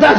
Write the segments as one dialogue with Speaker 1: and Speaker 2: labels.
Speaker 1: 10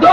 Speaker 1: 2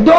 Speaker 1: 2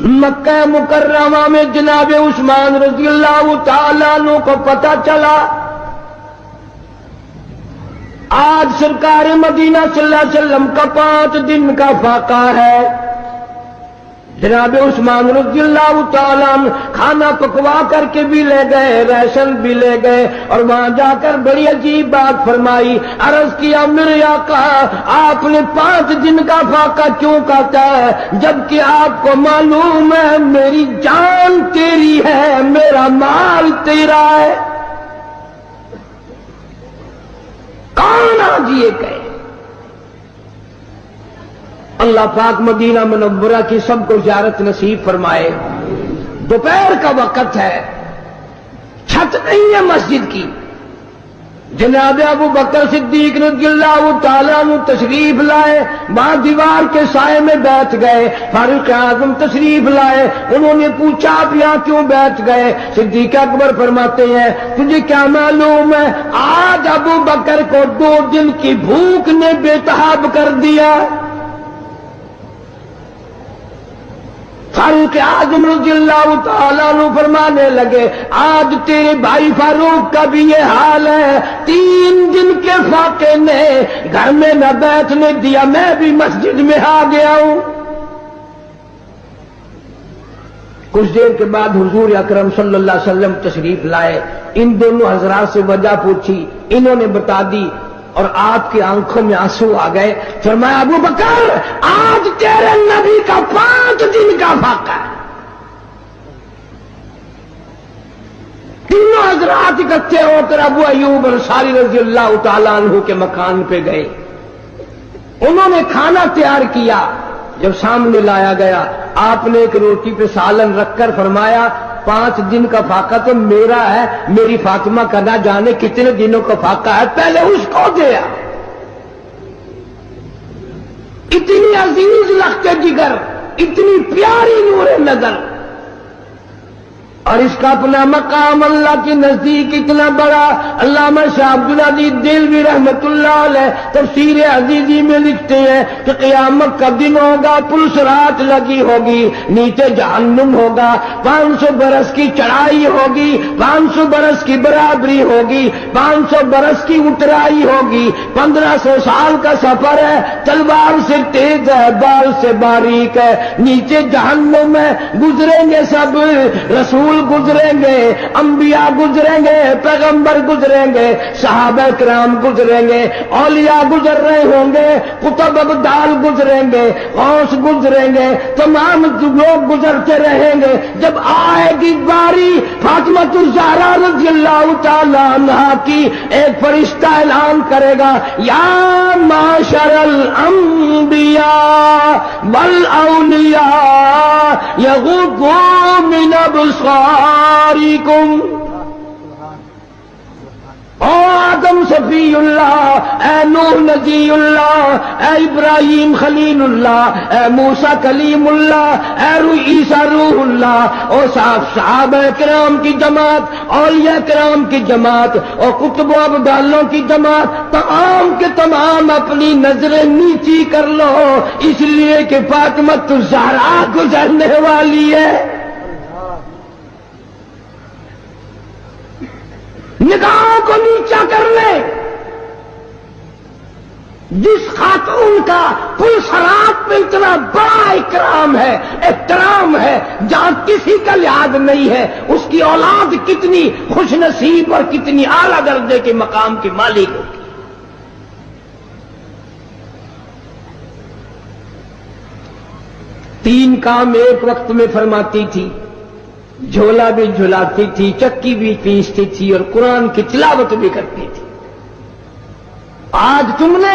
Speaker 1: مکہ مکرمہ میں جناب عثمان رضی اللہ تعالیٰ عنہ کو پتہ چلا آج سرکار مدینہ صلی اللہ علیہ وسلم کا 5 دن کا فاقہ ہے. جناب عثمان رضی اللہ تعالیٰ عنہ کھانا پکوا کر کے بھی لے گئے, راشن بھی لے گئے, اور وہاں جا کر بڑی عجیب بات فرمائی. عرض کیا میرے آقا آپ نے 5 دن کا فاقہ کیوں کہتا ہے, جبکہ آپ کو معلوم ہے میری جان تیری ہے, میرا مال تیرا ہے. کون آج یہ کہے؟ اللہ پاک مدینہ منورہ کی سب کو زیارت نصیب فرمائے. دوپہر کا وقت ہے, چھت نہیں ہے مسجد کی. جناب ابو بکر صدیق رضی اللہ تعالیٰ عنہ تشریف لائے, وہاں دیوار کے سائے میں بیٹھ گئے. فاروق اعظم تشریف لائے, انہوں نے پوچھا آپ یہاں کیوں بیٹھ گئے؟ صدیق اکبر فرماتے ہیں تجھے کیا معلوم ہے آج ابو بکر کو 2 دن کی بھوک نے بےتاب کر دیا. فاروق اعظم رضی اللہ تعالیٰ عنہ فرمانے لگے آج تیرے بھائی فاروق کا بھی یہ حال ہے, 3 دن کے فاقے نے گھر میں نہ بیٹھنے دیا, میں بھی مسجد میں آ گیا ہوں. کچھ دیر کے بعد حضور اکرم صلی اللہ علیہ وسلم تشریف لائے. ان دونوں حضرات سے وجہ پوچھی, انہوں نے بتا دی, اور آپ کی آنکھوں میں آنسو آ گئے. فرمایا ابو بکر آج تیرے نبی کا 5 دن کا فاقہ ہے. تینوں حضرات اکٹھے ہو کر ابو ایوب انصاری رضی اللہ تعالیٰ عنہ کے مکان پہ گئے. انہوں نے کھانا تیار کیا. جب سامنے لایا گیا آپ نے ایک روٹی پہ سالن رکھ کر فرمایا 5 دن کا فاقہ تو میرا ہے, میری فاطمہ کا نہ جانے کتنے دنوں کا فاقہ ہے, پہلے اس کو دیا. اتنی عزیز لخت جگر, اتنی پیاری نور نظر, اور اس کا اپنا مقام اللہ کے نزدیک اتنا بڑا. علامہ شاہ عبدالعزیز دہلوی رحمت اللہ علیہ تفسیر عزیزی میں لکھتے ہیں کہ قیامت کا دن ہوگا, پل صراط لگی ہوگی, نیچے جہنم ہوگا, 500 برس کی چڑھائی ہوگی, 500 برس کی برابری ہوگی, 500 برس کی اترائی ہوگی, 1500 سال کا سفر ہے. تلوار سے تیز ہے, بال سے باریک ہے. نیچے جہنم میں گزریں گے سب, رسول گزریں گے, انبیاء گزریں گے, پیغمبر گزریں گے, صحابہ کرام گزریں گے, اولیاء گزر رہے ہوں گے, قطب ابدال گزریں گے, غوث گزریں گے, تمام لوگ گزرتے رہیں گے. جب آئے گی باری فاطمہ الزہرا رضی اللہ تعالی عنہا کی, ایک فرشتہ اعلان کرے گا یا معاشر الانبیاء والاولیاء یغضوا من ابصارکم. او آدم صفی اللہ, اے نوح نجی اللہ, اے ابراہیم خلیل اللہ, اے موسیٰ کلیم اللہ, اے عیسیٰ روح اللہ, او صحابہ کرام کی جماعت, اولیاء کرام کی جماعت, اور قطب و ابدالوں کی جماعت, تمام کے تمام اپنی نظریں نیچی کر لو, اس لیے کہ فاطمہ الزہرا گزرنے والی ہے. نگاہوں کو نیچا کر لے. جس خاتون کا پل صراط پہ اتنا بڑا اکرام ہے, احترام ہے, جہاں کسی کا لحاظ نہیں ہے, اس کی اولاد کتنی خوش نصیب اور کتنی اعلیٰ درجے کے مقام کی مالک ہوگی. تین کام ایک وقت میں فرماتی تھی, جھولا بھی جھلاتی تھی, چکی بھی پیستی تھی, اور قرآن کی تلاوت بھی کرتی تھی. آج تم نے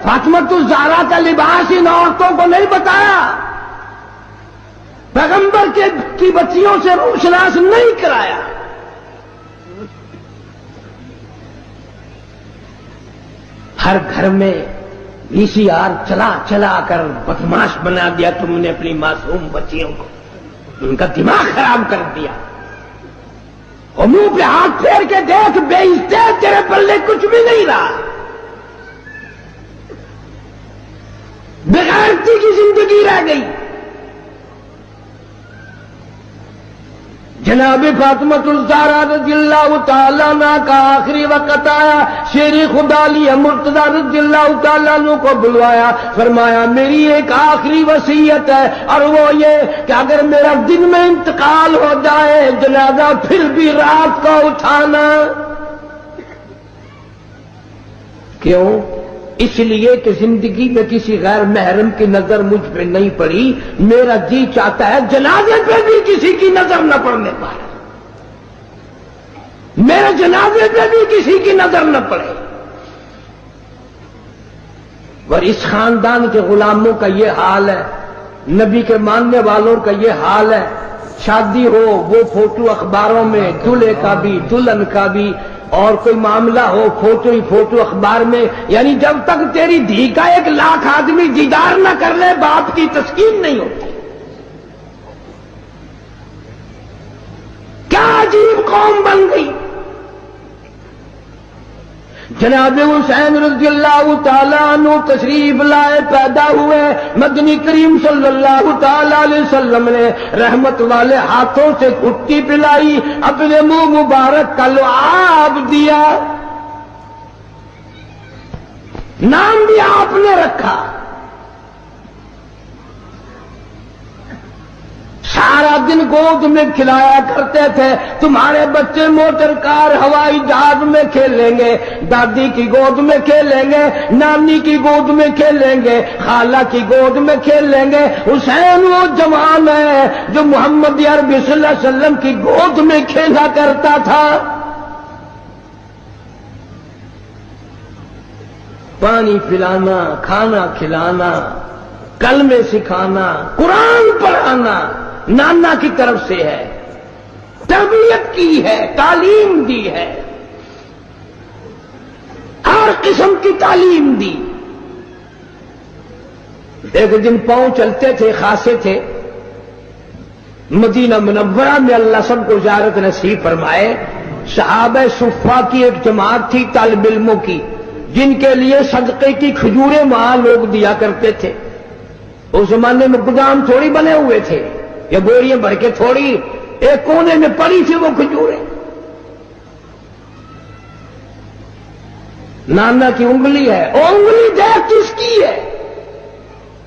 Speaker 1: فاطمہ الزہرا کا لباس ان عورتوں کو نہیں بتایا, پیغمبر کی بچیوں سے روشناس نہیں کرایا. ہر گھر میں VCR چلا چلا کر بدماش بنا دیا تم نے اپنی معصوم بچیوں کو, ان کا دماغ خراب کر دیا. اور منہ پہ ہاتھ پھیر کے دیکھ, بے عزت, تیرے پلے کچھ بھی نہیں رہا. بغیرتی کی زندگی رہ گئی. جناب فاطمۃ الزہرا رضی اللہ تعالیٰ عنہ کا آخری وقت آیا، شیر خدا علی مرتضیٰ رضی اللہ تعالیٰ عنہ کو بلوایا، فرمایا میری ایک آخری وصیت ہے اور وہ یہ کہ اگر میرا دن میں انتقال ہو جائے جنازہ پھر بھی رات کو اٹھانا۔ کیوں؟ اس لیے کہ زندگی میں کسی غیر محرم کی نظر مجھ پہ نہیں پڑی، میرا جی چاہتا ہے جنازے پہ بھی کسی کی نظر نہ پڑنے پائے، میرے جنازے پہ بھی کسی کی نظر نہ پڑے۔ اور اس خاندان کے غلاموں کا یہ حال ہے، نبی کے ماننے والوں کا یہ حال ہے، شادی ہو وہ فوٹو اخباروں میں، دلہے کا بھی دلہن کا بھی، اور کوئی معاملہ ہو فوٹو ہی فوٹو اخبار میں، یعنی جب تک تیری دھی کا 1,00,000 آدمی دیدار نہ کر لے باپ کی تسکین نہیں ہوتی۔ کیا عجیب قوم بن گئی۔ جناب حسین رضی اللہ تعالیٰ عنہ تشریف لائے، پیدا ہوئے، مدنی کریم صلی اللہ تعالیٰ علیہ وسلم نے رحمت والے ہاتھوں سے گھٹی پلائی، اپنے منہ مبارک کا لعاب دیا، نام بھی آپ نے رکھا، سارا دن گود میں کھلایا کرتے تھے۔ تمہارے بچے موٹر کار ہوائی جہاز میں کھیلیں گے، دادی کی گود میں کھیلیں گے، نانی کی گود میں کھیلیں گے، خالہ کی گود میں کھیلیں گے۔ حسین وہ جوان ہے جو محمد عربی صلی اللہ علیہ وسلم کی گود میں کھیلا کرتا تھا۔ پانی پلانا، کھانا کھلانا، کلمے سکھانا، قرآن پڑھانا نانا کی طرف سے ہے، تربیت کی ہے، تعلیم دی ہے، ہر قسم کی تعلیم دی۔ ایک دن پاؤں چلتے تھے، خاصے تھے، مدینہ منورہ میں اللہ سب کو زیارت نصیب فرمائے۔ صحابہ صفہ کی ایک جماعت تھی طالب علموں کی، جن کے لیے صدقے کی کھجوریں وہاں لوگ دیا کرتے تھے۔ اس زمانے میں گودام تھوڑی بنے ہوئے تھے، یا بوریاں بھر کے تھوڑی، ایک کونے میں پڑی تھی وہ کھجوریں۔ نانا کی انگلی ہے، وہ انگلی دیکھ کس کی ہے؟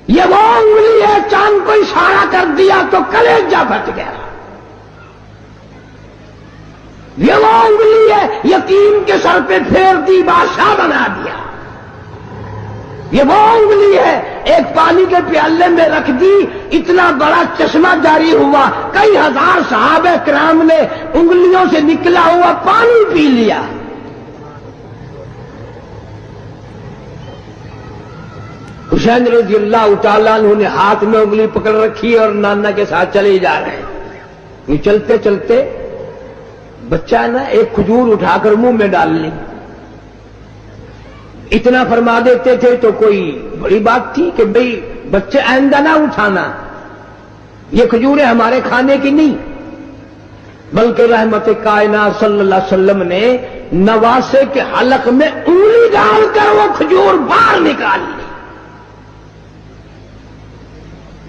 Speaker 1: یہ وہ انگلی ہے، چاند کو اشارہ کر دیا تو کلیجہ پھٹ گیا۔ یہ وہ انگلی ہے، یتیم کے سر پہ پھیر دی، بادشاہ بنا دیا۔ یہ وہ انگلی ہے، ایک پانی کے پیالے میں رکھ دی، اتنا بڑا چشمہ جاری ہوا، کئی ہزار صحابہ کرام نے انگلیوں سے نکلا ہوا پانی پی لیا۔ حسین رضی اللہ تعالیٰ عنہ نے ہاتھ میں انگلی پکڑ رکھی اور نانا کے ساتھ چلے جا رہے ہیں۔ چلتے چلتے بچہ نا ایک کھجور اٹھا کر منہ میں ڈال لی۔ اتنا فرما دیتے تھے تو کوئی بڑی بات تھی کہ بھئی بچے آئندہ نہ اٹھانا، یہ کھجوریں ہمارے کھانے کی نہیں، بلکہ رحمت کائنات صلی اللہ علیہ وسلم نے نواسے کے حلق میں انگلی ڈال کر وہ کھجور باہر نکال لی،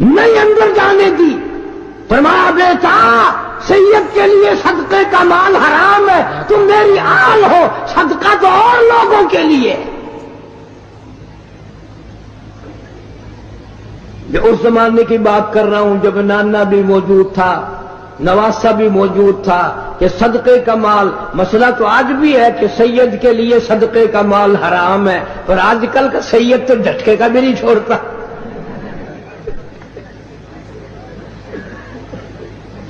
Speaker 1: نہیں اندر جانے دی۔ فرمایا بیٹا سید کے لیے صدقے کا مال حرام ہے، تم میری آل ہو، صدقہ تو اور لوگوں کے لیے۔ میں اس زمانے کی بات کر رہا ہوں جب نانا بھی موجود تھا، نواسا بھی موجود تھا، کہ صدقے کا مال، مسئلہ تو آج بھی ہے کہ سید کے لیے صدقے کا مال حرام ہے، پر آج کل کا سید تو جھٹکے کا بھی نہیں چھوڑتا۔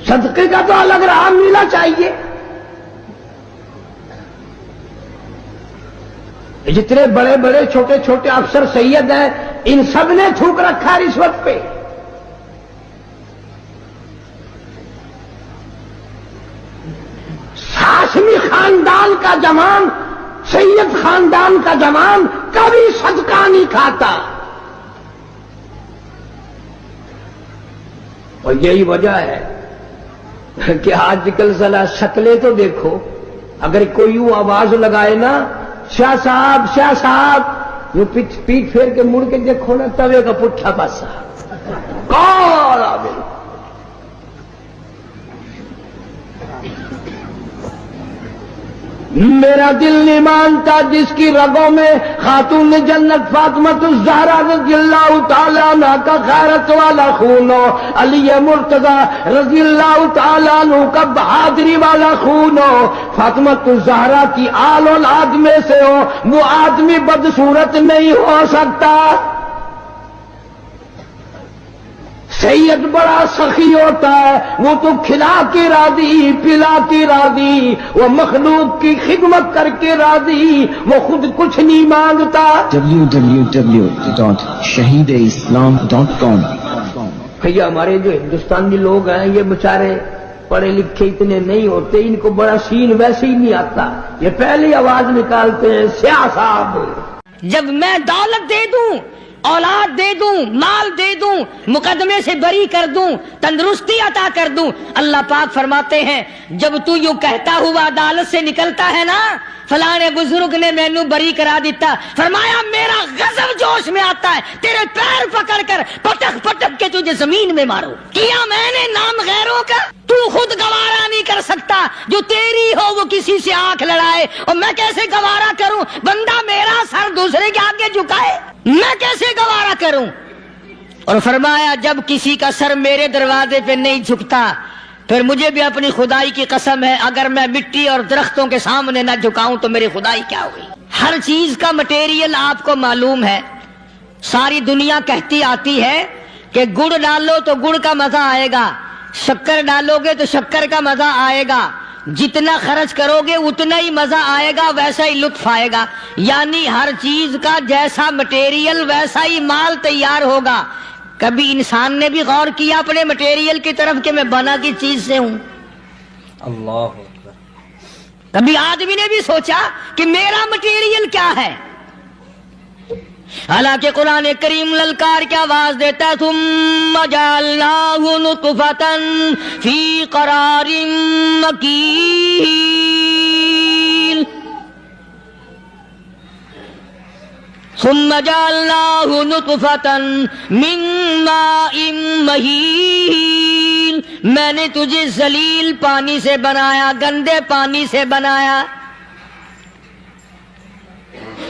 Speaker 1: صدقے کا تو الگ راہ ملنا چاہیے۔ جتنے بڑے بڑے چھوٹے چھوٹے افسر سید ہیں، ان سب نے تھوک رکھا رشوت پہ۔ ہاشمی خاندان کا جوان، سید خاندان کا جوان کبھی صدقہ نہیں کھاتا، اور یہی وجہ ہے کہ آج کل ذرا شکلیں تو دیکھو، اگر کوئی یوں آواز لگائے نا شاہ صاحب شاہ صاحب، یوں پیٹ پھیر کے مڑ کے دیکھو نا توے کا پٹھا پاسا کون آوے۔ میرا دل نہیں مانتا جس کی رگوں میں خاتون جنت فاطمہ الزہرا رضی اللہ تعالیٰ عنہ کا غیرت والا خون ہو، علی مرتضی رضی اللہ تعالیٰ عنہ کا بہادری والا خون ہو، فاطمہ الزہرا کی آل اولاد میں سے ہو، وہ آدمی بدصورت نہیں ہو سکتا۔ سید بڑا سخی ہوتا ہے، وہ تو کھلا کے راضی، پلا کے راضی، وہ مخلوق کی خدمت کر کے راضی، وہ خود کچھ نہیں مانگتا۔
Speaker 2: www.shahideislam.com
Speaker 1: بھیا ہمارے جو ہندوستانی لوگ ہیں یہ بیچارے پڑھے لکھے اتنے نہیں ہوتے، ان کو بڑا سین ویسے ہی نہیں آتا، یہ پہلی آواز نکالتے ہیں سیاہ صاحب۔
Speaker 3: جب میں دولت دے دوں، اولاد دے دوں، مال دے دوں، مقدمے سے بری کر دوں، تندرستی عطا کر دوں، اللہ پاک فرماتے ہیں جب تو یوں کہتا ہوا عدالت سے نکلتا ہے نا فلانے بزرگ نے مینو بری کرا دیتا، فرمایا میرا غضب جوش میں آتا ہے تیرے پیر پکڑ کر پٹک پٹک کے تجھے زمین میں مارو۔ کیا میں نے نام غیروں کا؟ تو خود گوارا نہیں کر سکتا، جو تیری ہو وہ کسی سے آنکھ لڑائے، اور میں کیسے گوارا کروں بندہ میرا سر دوسرے کے آگے جھکائے، میں کیسے گوارا کروں؟ اور فرمایا جب کسی کا سر میرے دروازے پہ نہیں جھکتا پھر مجھے بھی اپنی خدائی کی قسم ہے اگر میں مٹی اور درختوں کے سامنے نہ جھکاؤں تو میری خدائی کیا ہوئی۔ ہر چیز کا مٹیریل آپ کو معلوم ہے، ساری دنیا کہتی آتی ہے کہ گڑ ڈالو تو گڑ کا مزہ آئے گا، شکر ڈالو گے تو شکر کا مزہ آئے گا، جتنا خرچ کرو گے اتنا ہی مزہ آئے گا، ویسا ہی لطف آئے گا، یعنی ہر چیز کا جیسا مٹیریل ویسا ہی مال تیار ہوگا۔ کبھی انسان نے بھی غور کیا اپنے مٹیریل کی طرف کہ میں بنا کی چیز سے ہوں؟
Speaker 4: اللہ
Speaker 3: کبھی آدمی نے بھی سوچا کہ میرا مٹیریل کیا ہے؟ حالانکہ قرآن کریم للکار کی آواز دیتا ہے ثم جعلناہ نطفۃ فی قرار مکین، ثم جعلناہ نطفۃ من ماء مہین، میں نے تجھے ذلیل پانی سے بنایا، گندے پانی سے بنایا۔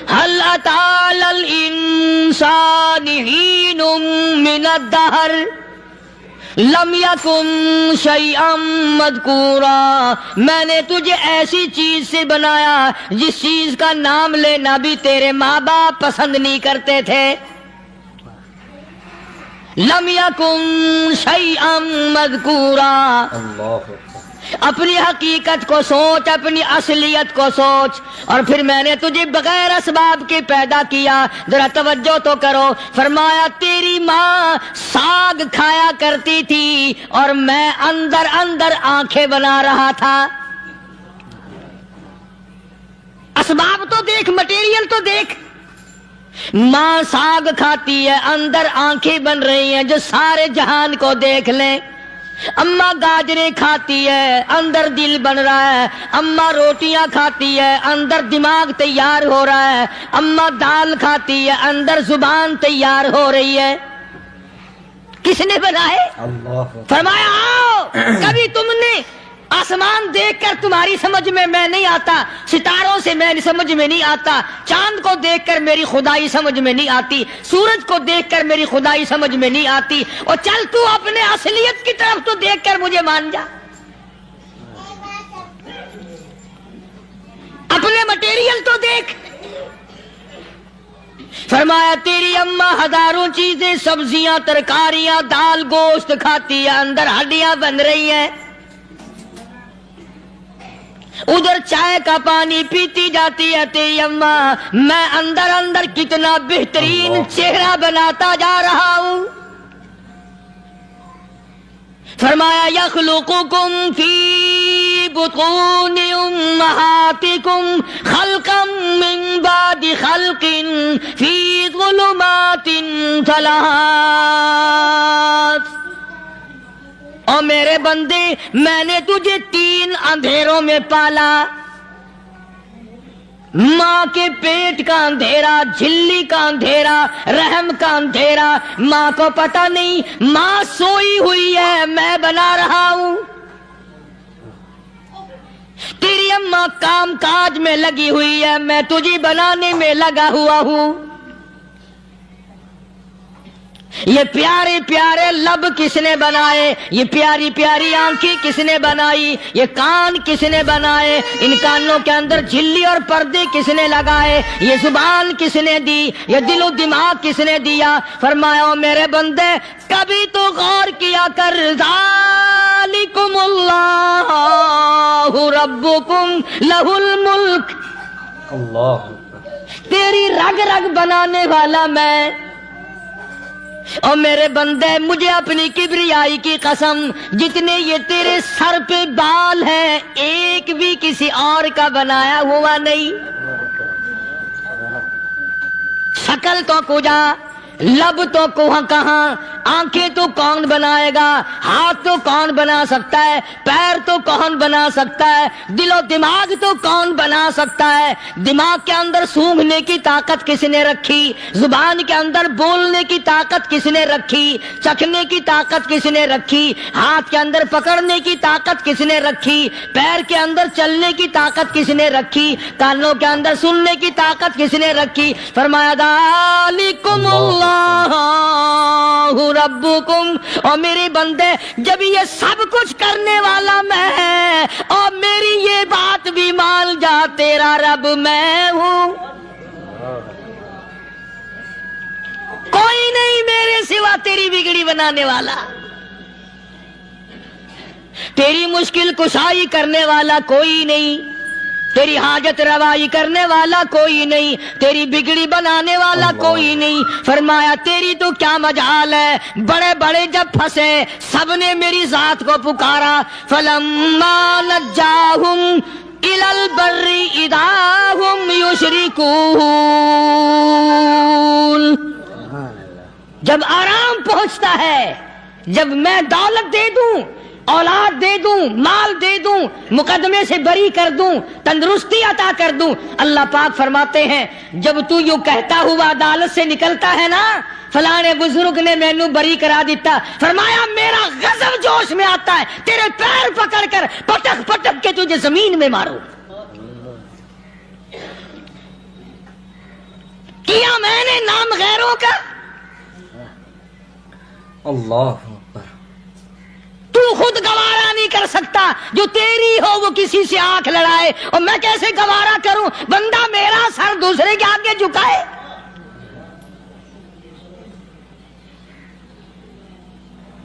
Speaker 3: هل أتى على الإنسان حين من الدهر لم يكن شيئا مذكورا، میں نے تجھے ایسی چیز سے بنایا جس چیز کا نام لینا بھی تیرے ماں باپ پسند نہیں کرتے تھے۔ لم يكن شيئا مذكورا، اپنی حقیقت کو سوچ، اپنی اصلیت کو سوچ۔ اور پھر میں نے تجھے بغیر اسباب کے پیدا کیا، ذرا توجہ تو کرو، فرمایا تیری ماں ساگ کھایا کرتی تھی اور میں اندر اندر آنکھیں بنا رہا تھا۔ اسباب تو دیکھ، مٹیریل تو دیکھ، ماں ساگ کھاتی ہے، اندر آنکھیں بن رہی ہیں جو سارے جہان کو دیکھ لیں۔ اماں گاجریں کھاتی ہے، اندر دل بن رہا ہے۔ اماں روٹیاں کھاتی ہے، اندر دماغ تیار ہو رہا ہے۔ اماں دال کھاتی ہے، اندر زبان تیار ہو رہی ہے۔ کس نے بنائے؟ فرمایا آؤ، کبھی تم نے آسمان دیکھ کر تمہاری سمجھ میں نہیں آتا، ستاروں سے میں سمجھ میں نہیں آتا، چاند کو دیکھ کر میری خدائی سمجھ میں نہیں آتی، سورج کو دیکھ کر میری خدائی سمجھ میں نہیں آتی، اور چل تو اپنے اصلیت کی طرف تو دیکھ کر مجھے مان جا، اپنے مٹیریل تو دیکھ۔ فرمایا تیری اماں ہزاروں چیزیں، سبزیاں، ترکاریاں، دال، گوشت کھاتی ہے، اندر ہڈیاں بن رہی ہیں، ادھر چائے کا پانی پیتی جاتی ہے تیری اماں، میں اندر اندر کتنا بہترین چہرہ بناتا جا رہا ہوں۔ فرمایا یخلقکم فی بطون امہاتکم خلقا من بعد خلق فی ظلمات ثلاث، اور میرے بندے میں نے تجھے 3 اندھیروں میں پالا، ماں کے پیٹ کا اندھیرا، جھلی کا اندھیرا، رحم کا اندھیرا، ماں کو پتہ نہیں، ماں سوئی ہوئی ہے، میں بنا رہا ہوں۔ اماں کام کاج میں لگی ہوئی ہے، میں تجھے بنانے میں لگا ہوا ہوں۔ یہ پیارے پیارے لب کس نے بنائے؟ یہ پیاری پیاری آنکھیں کس نے بنائی؟ یہ کان کس نے بنائے؟ ان کانوں کے اندر جھلی اور پردے کس نے لگائے؟ یہ زبان کس نے دی؟ یہ دل و دماغ کس نے دیا؟ فرمایا او میرے بندے کبھی تو غور کیا کر، ذالکم اللہ ربکم لہ الملک،
Speaker 4: اللہ
Speaker 3: تیری رگ رگ بنانے والا میں۔ اور میرے بندے مجھے اپنی کبریائی کی قسم، جتنے یہ تیرے سر پہ بال ہیں ایک بھی کسی اور کا بنایا ہوا نہیں۔ شکل تو کجا، لب تو کہاں، آنکھیں تو کون بنائے گا، ہاتھ تو کون بنا سکتا ہے، پیر تو کون بنا سکتا ہے، دل و دماغ تو کون بنا سکتا ہے؟ دماغ کے اندر سونگھنے کی طاقت کس نے رکھی؟ زبان کے اندر بولنے کی طاقت کس نے رکھی؟ چکھنے کی طاقت کس نے رکھی؟ ہاتھ کے اندر پکڑنے کی طاقت کس نے رکھی؟ پیر کے اندر چلنے کی طاقت کس نے رکھی؟ کانوں کے اندر سننے کی طاقت کس نے رکھی؟ فرمایا ذالکم اللہ ربکم، اور میرے بندے جب یہ سب کچھ کرنے والا میں اور میری یہ بات بھی مان جا تیرا رب میں ہوں، کوئی نہیں میرے سوا تیری بگڑی بنانے والا، تیری مشکل کشائی کرنے والا کوئی نہیں، تیری حاجت روائی کرنے والا کوئی نہیں، تیری بگڑی بنانے والا کوئی نہیں۔ فرمایا تیری تو کیا مجال ہے، بڑے بڑے جب پھنسے سب نے میری ذات کو پکارا، فلما نجاہم الی البر اذا ہم یشرکون، جب آرام پہنچتا ہے، جب میں دولت دے دوں، اولاد دے دوں، مال دے دوں، مقدمے سے بری کر دوں، تندرستی عطا کر دوں، اللہ پاک فرماتے ہیں جب تو یوں کہتا ہوا عدالت سے نکلتا ہے نا، فلانے بزرگ نے مینوں بری کرا دیتا، فرمایا میرا غضب جوش میں آتا ہے، تیرے پیر پکڑ کر پٹک پٹک کے تجھے زمین میں مارو۔ کیا میں نے نام غیروں کا؟
Speaker 4: اللہ
Speaker 3: تو خود گوارا نہیں کر سکتا، جو تیری ہو وہ کسی سے آنکھ لڑائے، اور میں کیسے گوارا کروں بندہ میرا سر دوسرے کے آگے جھکائے؟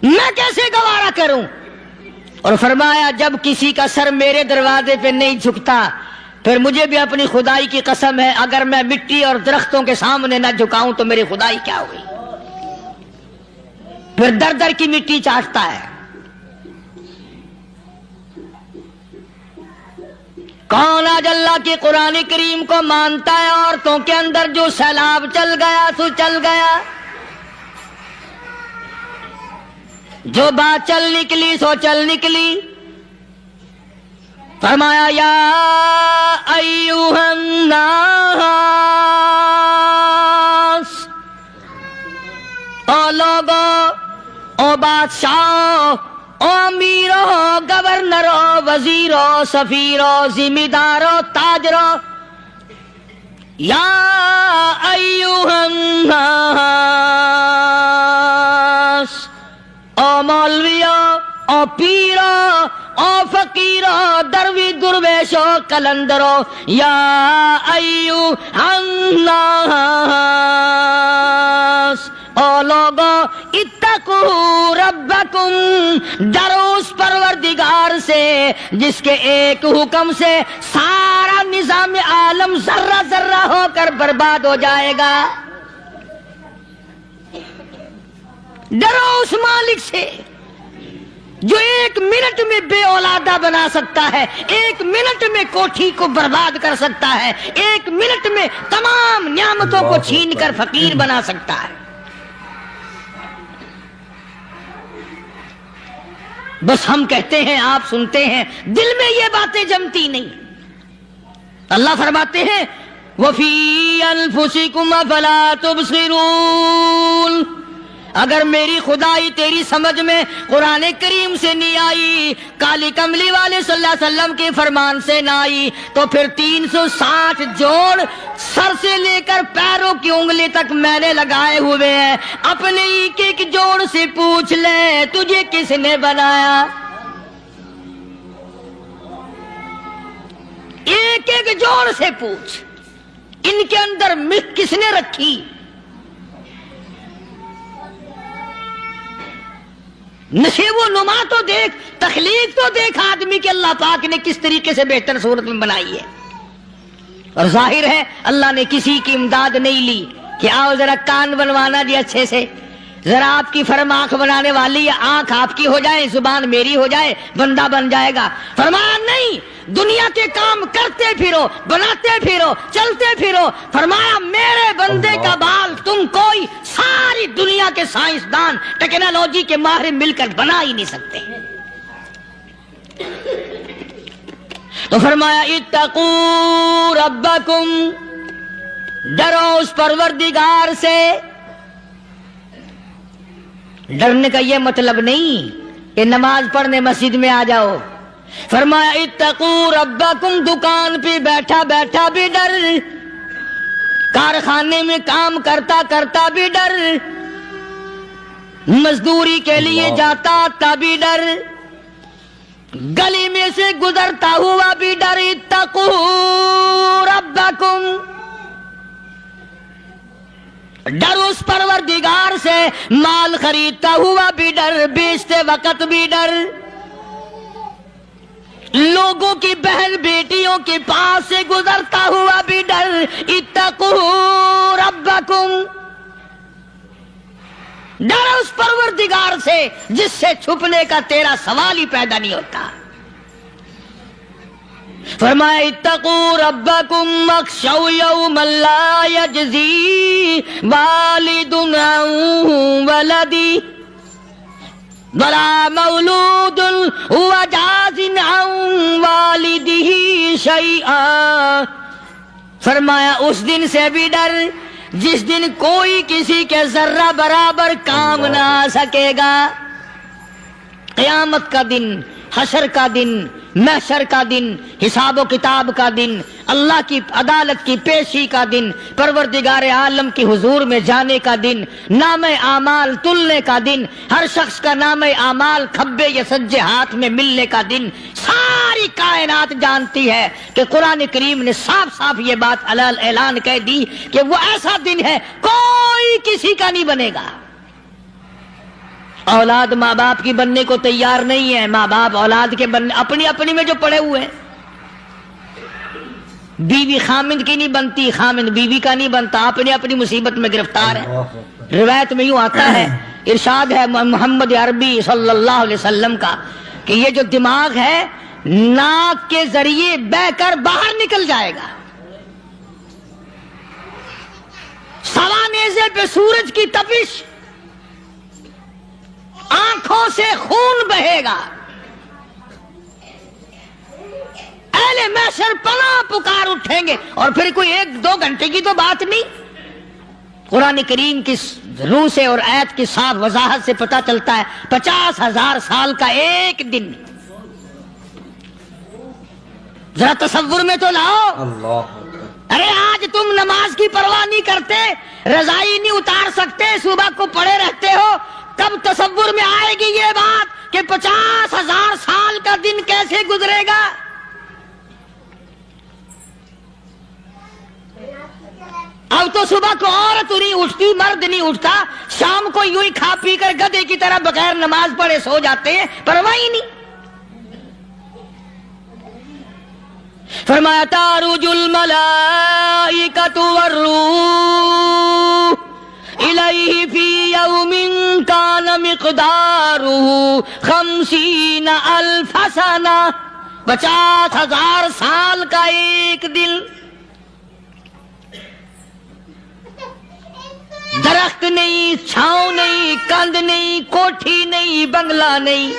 Speaker 3: میں کیسے گوارا کروں؟ اور فرمایا جب کسی کا سر میرے دروازے پہ نہیں جھکتا، پھر مجھے بھی اپنی خدائی کی قسم ہے اگر میں مٹی اور درختوں کے سامنے نہ جھکاؤں تو میری خدائی کیا ہوئی؟ پھر در در کی مٹی چاٹتا ہے۔ کون آج اللہ کی قرآن کریم کو مانتا ہے؟ عورتوں کے اندر جو سیلاب چل گیا سو چل گیا، جو بات چل نکلی سو چل نکلی۔ فرمایا یا ایھا الناس، او لوگو، او بادشاہ، او امیرو، گورنرو، وزیرو، سفیرو، ذمہ دارو، تاجرو، یا ایھا الناس، او مولویو، او پیرو، او فقیرو، دروی درویشو، کلندرو، یا ایھا الناس، او لوگو اتقوا ربکم، ڈرو اس پروردگار سے جس کے ایک حکم سے سارا نظام عالم ذرہ ذرہ ہو کر برباد ہو جائے گا۔ ڈرو اس مالک سے جو ایک منٹ میں بے اولادہ بنا سکتا ہے، ایک منٹ میں کوٹھی کو برباد کر سکتا ہے، ایک منٹ میں تمام نعمتوں کو چھین کر فقیر بنا سکتا ہے۔ بس ہم کہتے ہیں، آپ سنتے ہیں، دل میں یہ باتیں جمتی نہیں۔ اللہ فرماتے ہیں وَفِي أَنفُسِكُمْ أَفَلَا تُبْصِرُونَ، اگر میری خدائی تیری سمجھ میں قرآن کریم سے نہیں آئی، کالی کملی والے صلی اللہ علیہ وسلم کے فرمان سے نہ آئی، تو پھر 360 جوڑ سر سے لے کر پیروں کی انگلی تک میں نے لگائے ہوئے ہیں، اپنے ایک ایک جوڑ سے پوچھ لے تجھے کس نے بنایا؟ ایک ایک جوڑ سے پوچھ، ان کے اندر مکھ کس نے رکھی؟ نشیب و نما تو دیکھ، تخلیق تو دیکھ آدمی کے اللہ پاک نے کس طریقے سے بہتر صورت میں بنائی ہے۔ اور ظاہر ہے اللہ نے کسی کی امداد نہیں لی کہ آؤ ذرا کان بنوانا جی اچھے سے، ذرا آپ کی فرم آنکھ بنانے والی ہے، آنکھ آپ کی ہو جائے، زبان میری ہو جائے، بندہ بن جائے گا۔ فرمایا نہیں، دنیا کے کام کرتے پھرو، بناتے پھرو، چلتے پھرو۔ فرمایا میرے بندے کا بال تم کوئی ساری دنیا کے سائنسدان ٹیکنالوجی کے ماہر مل کر بنا ہی نہیں سکتے۔ تو فرمایا اتقوا ربکم، ڈرو اس پروردگار سے۔ ڈرنے کا یہ مطلب نہیں کہ نماز پڑھنے مسجد میں آ جاؤ۔ فرمایا اتقوا ربکم، دکان پہ بیٹھا بیٹھا بھی ڈر، کارخانے میں کام کرتا کرتا بھی ڈر، مزدوری کے لیے جاتا تبھی ڈر، گلی میں سے گزرتا ہوا بھی ڈر۔ اتقوا ربکم، ڈر اس پروردگار سے، مال خریدتا ہوا بھی ڈر، بیچتے وقت بھی ڈر، لوگوں کی بہن بیٹیوں کے پاس سے گزرتا ہوا بھی ڈر۔ اتقوا ربکم، ڈر اس پروردگار سے جس سے چھپنے کا تیرا سوال ہی پیدا نہیں ہوتا۔ فرمایا اتقوا ربکم واخشوا یوما لا یجزی والد عن ولدہ ولا مولود هو جاز عن والدہ شیئا۔ فرمایا اس دن سے بھی ڈر جس دن کوئی کسی کے ذرہ برابر کام نہ آ سکے گا۔ قیامت کا دن، حشر کا دن، محشر کا دن، حساب و کتاب کا دن، اللہ کی عدالت کی پیشی کا دن، پروردگار عالم کی حضور میں جانے کا دن، نام اعمال تلنے کا دن، ہر شخص کا نام اعمال کھبے یا سجے ہاتھ میں ملنے کا دن۔ ساری کائنات جانتی ہے کہ قرآن کریم نے صاف صاف یہ بات اعلان کہہ دی کہ وہ ایسا دن ہے کوئی کسی کا نہیں بنے گا۔ اولاد ماں باپ کی بننے کو تیار نہیں ہے، ماں باپ اولاد کے بننے اپنی اپنی میں جو پڑے ہوئے ہیں۔ بیوی خامند کی نہیں بنتی، خامند بیوی کا نہیں بنتا، اپنی اپنی مصیبت میں گرفتار ہے۔ روایت میں یوں آتا ہے، ارشاد ہے محمد عربی صلی اللہ علیہ وسلم کا کہ یہ جو دماغ ہے ناک کے ذریعے بہ کر باہر نکل جائے گا، سوا نیزے پہ سورج کی تپش، آنکھوں سے خون بہے گا، اہل محشر پناہ پکار اٹھیں گے۔ اور پھر کوئی 1-2 گھنٹے کی تو بات نہیں، قرآن کریم کی روح سے اور آیت کی صاف وضاحت سے پتہ چلتا ہے 50,000 سال کا ایک دن۔ ذرا تصور میں تو لاؤ۔
Speaker 4: اللہ،
Speaker 3: ارے آج تم نماز کی پرواہ نہیں کرتے، رضائی نہیں اتار سکتے، صبح کو پڑے رہتے ہو، کب تصور میں آئے گی یہ بات کہ 50,000 سال کا دن کیسے گزرے گا؟ اب تو صبح کو عورت نہیں اٹھتی، مرد نہیں اٹھتا، شام کو یوں ہی کھا پی کر گدھے کی طرح بغیر نماز پڑھے سو جاتے ہیں، پرواہ ہی نہیں۔ فرمایا تعرج الملائکۃ والروح الیہ فی یوم کان مقدارہ 50,000 سنہ، 50,000 سال کا ایک دن۔ درخت نہیں، چھاؤں نہیں، کند نہیں، کوٹھی نہیں، بنگلہ نہیں،